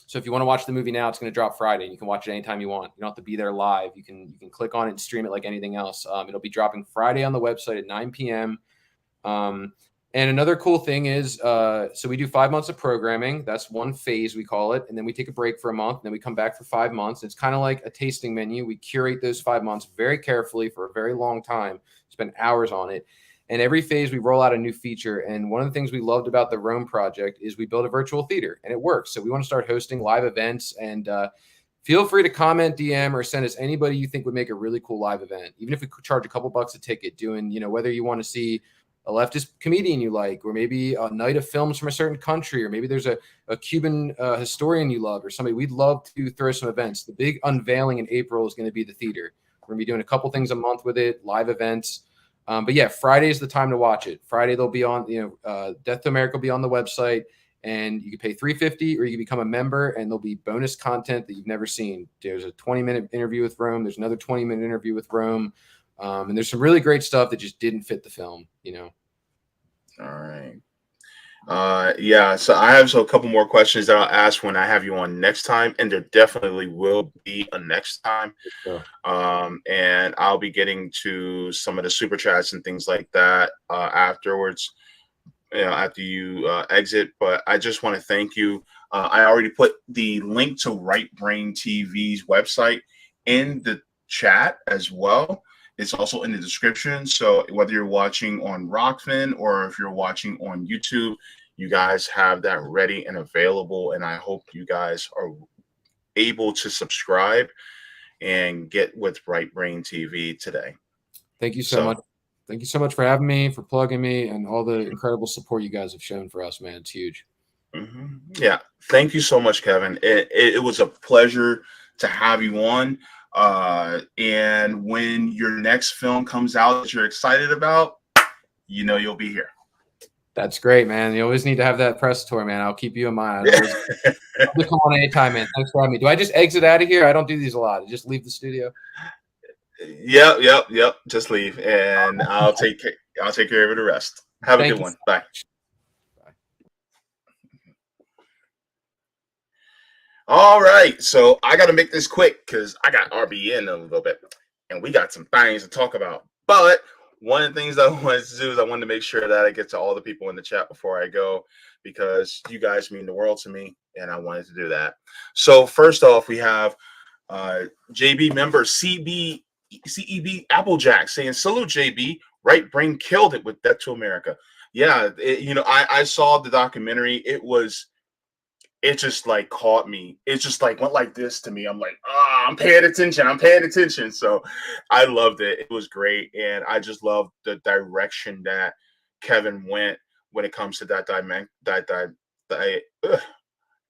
So if you want to watch the movie now, it's going to drop Friday. You can watch it anytime you want. You don't have to be there live. You can click on it and stream it like anything else. It'll be dropping Friday on the website at 9 p.m. And another cool thing is, so we do 5 months of programming. That's one phase, we call it. And then we take a break for a month, and then we come back for 5 months. It's kind of like a tasting menu. We curate those 5 months very carefully for a very long time, spend hours on it. And every phase we roll out a new feature. And one of the things we loved about the Rome project is we built a virtual theater, and it works. So we want to start hosting live events, and feel free to comment, DM, or send us anybody you think would make a really cool live event. Even if we could charge a couple bucks a ticket, doing, whether you want to see a leftist comedian you like, or maybe a night of films from a certain country, or maybe there's a Cuban historian you love, or somebody. We'd love to throw some events. The big unveiling in April is going to be the theater. We're going to be doing a couple things a month with it, live events. But yeah, Friday is the time to watch it. Friday they'll be on, Death to America will be on the website, and you can pay $3.50, or you can become a member, and there'll be bonus content that you've never seen. There's a 20-minute interview with Rome. There's another 20-minute interview with Rome. And there's some really great stuff that just didn't fit the film, All right. Yeah, so I have a couple more questions that I'll ask when I have you on next time, and there definitely will be a next time. Sure. And I'll be getting to some of the super chats and things like that afterwards, after you exit. But I just want to thank you. I already put the link to Right Brain TV's website in the chat as well. It's also in the description. So whether you're watching on Rockfin or if you're watching on YouTube, you guys have that ready and available. And I hope you guys are able to subscribe and get with Right Brain TV today. Thank you so much. Thank you so much for having me, for plugging me, and all the incredible support you guys have shown for us, man. It's huge. Mm-hmm. Yeah. Thank you so much, Kevin. It was a pleasure to have you on. And when your next film comes out that you're excited about, you'll be here. That's great, man. You always need to have that press tour, man. I'll keep you in mind. I'll come on anytime, man. Thanks for having me. Do I just exit out of here? I don't do these a lot. I just leave the studio. Yep. Just leave, and I'll take care of the rest. Have a good one. Bye. All right, so I got to make this quick because I got RB in a little bit, and we got some things to talk about. But one of the things I wanted to do is I wanted to make sure that I get to all the people in the chat before I go, because you guys mean the world to me, and I wanted to do that. So first off, we have JB member CEB Applejack saying, "Salute JB, Right Brain killed it with Death to America." Yeah, I saw the documentary. It just like caught me. It just like went like this to me. I'm like, I'm paying attention. So I loved it. It was great. And I just loved the direction that Kevin went when it comes to that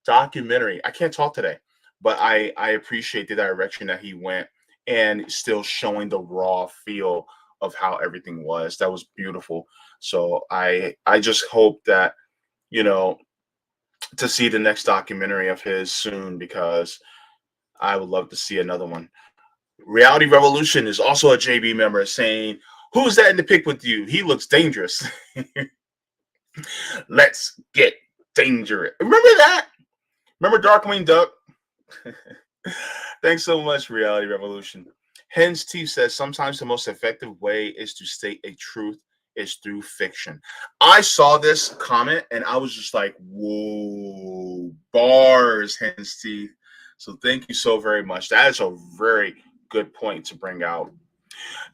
documentary. I can't talk today, but I appreciate the direction that he went, and still showing the raw feel of how everything was. That was beautiful. So I just hope that, to see the next documentary of his soon, because I would love to see another one. Reality Revolution is also a JB member saying, "Who's that in the pic with you? He looks dangerous." Let's get dangerous. Remember that? Remember Darkwing Duck? Thanks so much, Reality Revolution. Hens T says, "Sometimes the most effective way is to state a truth is through fiction." I saw this comment and I was just like, whoa, bars, Hens T. So thank you so very much. That is a very good point to bring out.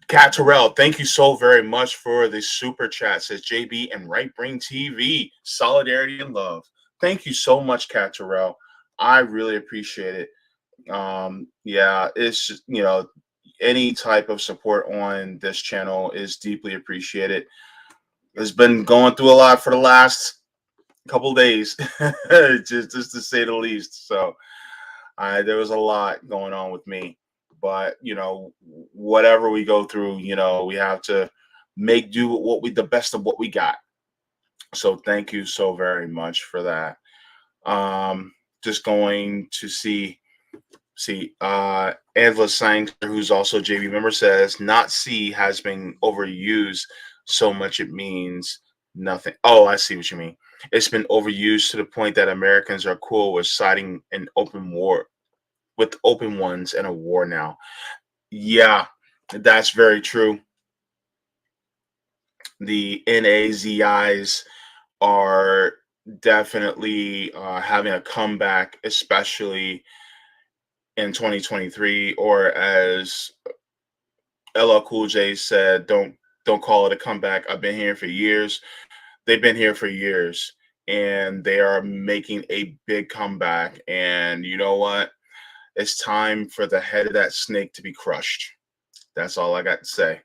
Kat Terrell, thank you so very much for the super chat. Says JB and Right Brain TV, solidarity and love. Thank you so much, Kat Terrell. I really appreciate it. Yeah, it's just, any type of support on this channel is deeply appreciated. It's been going through a lot for the last couple of days, just to say the least. So there was a lot going on with me, but whatever we go through, we have to make do with the best of what we got. So thank you so very much for that. Just going to see Angela Sanger, who's also a JB member, says, "Not see has been overused so much it means Nothing. Oh, I see what you mean. It's been overused to the point that Americans are cool with siding in open war with open ones in a war now. Yeah, that's very true. The NAZIs are definitely having a comeback, especially in 2023, or as LL Cool J said, don't call it a comeback. I've been here for years. They've been here for years, and they are making a big comeback. And you know what? It's time for the head of that snake to be crushed. That's all I got to say.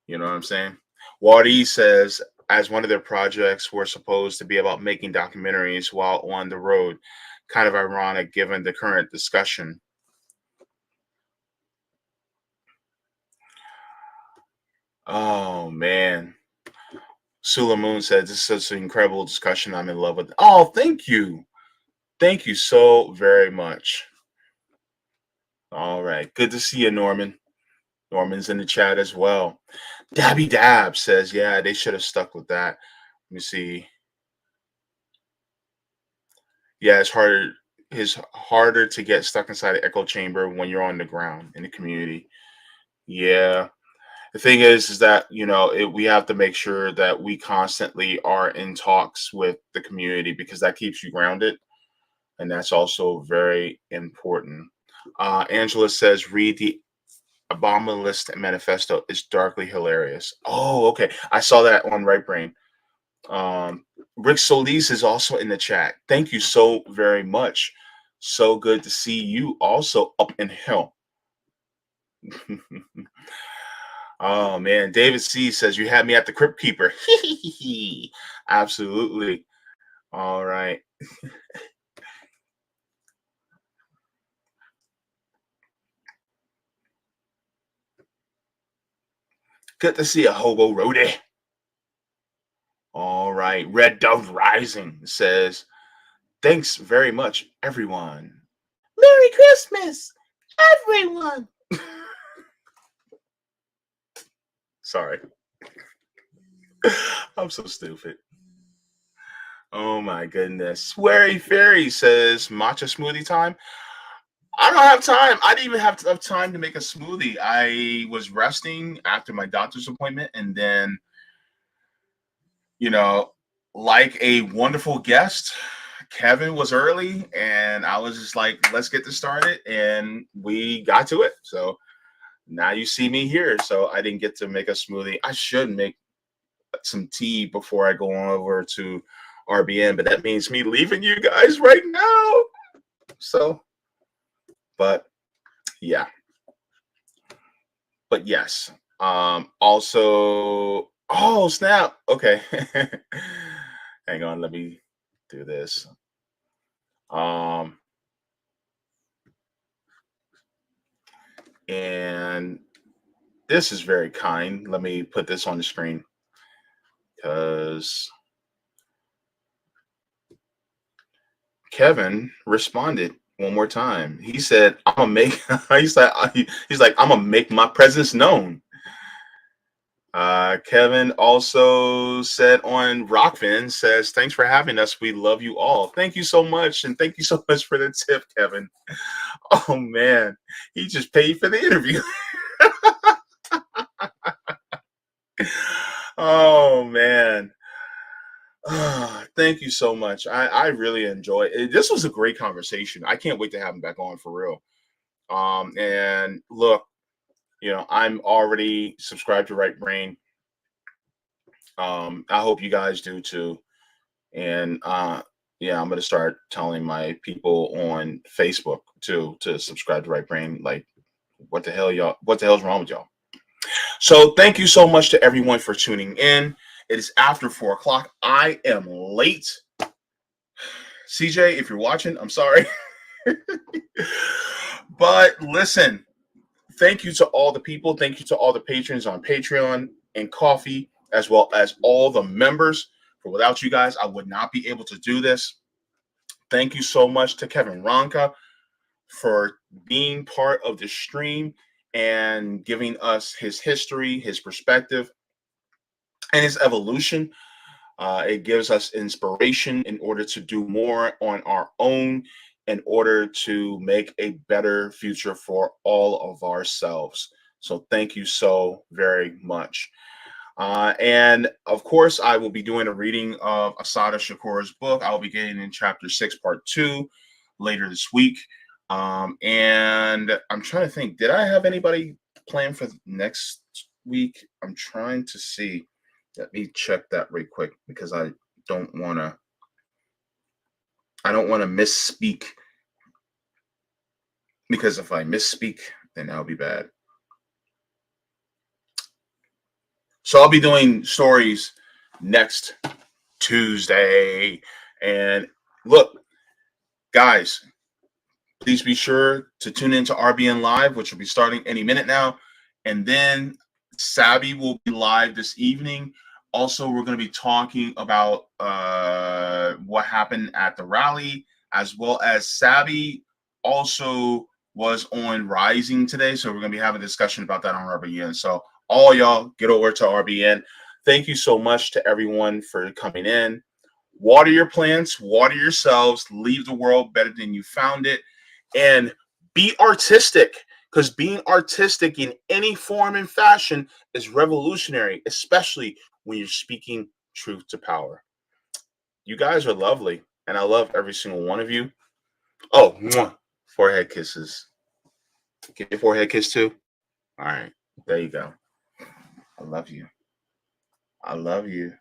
You know what I'm saying? Wadi says, as one of their projects were supposed to be about making documentaries while on the road. Kind of ironic given the current discussion. Oh man. Sula Moon said, this is such an incredible discussion. I'm in love with it. Oh, thank you. Thank you so very much. All right. Good to see you, Norman. Norman's in the chat as well. Dabby Dab says, yeah, they should have stuck with that. Let me see. Yeah, it's harder to get stuck inside an echo chamber when you're on the ground in the community. Yeah. The thing is that, we have to make sure that we constantly are in talks with the community because that keeps you grounded. And that's also very important. Angela says, read the Abominalist Manifesto. It's darkly hilarious. Oh, okay. I saw that on Right Brain. Rick Solis is also in the chat. Thank you so very much. So good to see you also up in hell. Oh man, David C says you had me at the Crypt Keeper. Absolutely. All right. Good to see a hobo roadie. All right. Red Dove Rising says, thanks very much, everyone. Merry Christmas, everyone. Sorry. I'm so stupid. Oh my goodness. Sweary Fairy says, matcha smoothie time. I don't have time. I didn't even have enough time to make a smoothie. I was resting after my doctor's appointment, and then, you know, like a wonderful guest, Kevin was early, and I was just like, let's get this started, and we got to it. So now you see me here. So I didn't get to make a smoothie. I should make some tea before I go on over to RBN, but that means me leaving you guys right now. So, but yeah. But yes. Also, oh snap. Okay. Hang on, let me do this. Um and this is very kind. Let me put this on the screen because Kevin responded one more time. He said, "I'm gonna make." He's like, "I'm gonna make my presence known." Kevin also said on Rockfin says, "Thanks for having us. We love you all. Thank you so much, and thank you so much for the tip, Kevin." Oh man, he just paid for the interview. Oh man. Thank you so much. I really enjoy it. This was a great conversation. I can't wait to have him back on for real. And look, I'm already subscribed to Right Brain. I hope you guys do too. And yeah, I'm gonna start telling my people on Facebook too to subscribe to Right Brain. Like, what the hell, y'all? What the hell's wrong with y'all? So thank you so much to everyone for tuning in. It is after 4 o'clock. I am late. CJ, if you're watching, I'm sorry. But listen, thank you to all the people. Thank you to all the patrons on Patreon and Coffee, as well as all the members. For without you guys, I would not be able to do this. Thank you so much to Kevin Ronca for being part of the stream and giving us his history, his perspective, and his evolution. It gives us inspiration in order to do more on our own, in order to make a better future for all of ourselves. So thank you so very much. And of course, I will be doing a reading of Asada Shakur's book. I'll be getting in chapter 6, part 2 later this week. And I'm trying to think, did I have anybody planned for next week? I'm trying to see. Let me check that real quick because I don't want to misspeak, because if I misspeak, then that'll be bad. So I'll be doing stories next Tuesday. And look, guys, please be sure to tune into RBN Live, which will be starting any minute now. And then Sabby will be live this evening. Also, we're going to be talking about what happened at the rally, as well as Sabby also was on Rising today. So we're going to be having a discussion about that on RBN. So all y'all get over to RBN. Thank you so much to everyone for coming in. Water your plants, water yourselves, leave the world better than you found it, and be artistic, because being artistic in any form and fashion is revolutionary, especially when you're speaking truth to power. You guys are lovely, and I love every single one of you. Oh, mwah, forehead kisses. Give me a forehead kiss too. All right, there you go. I love you. I love you.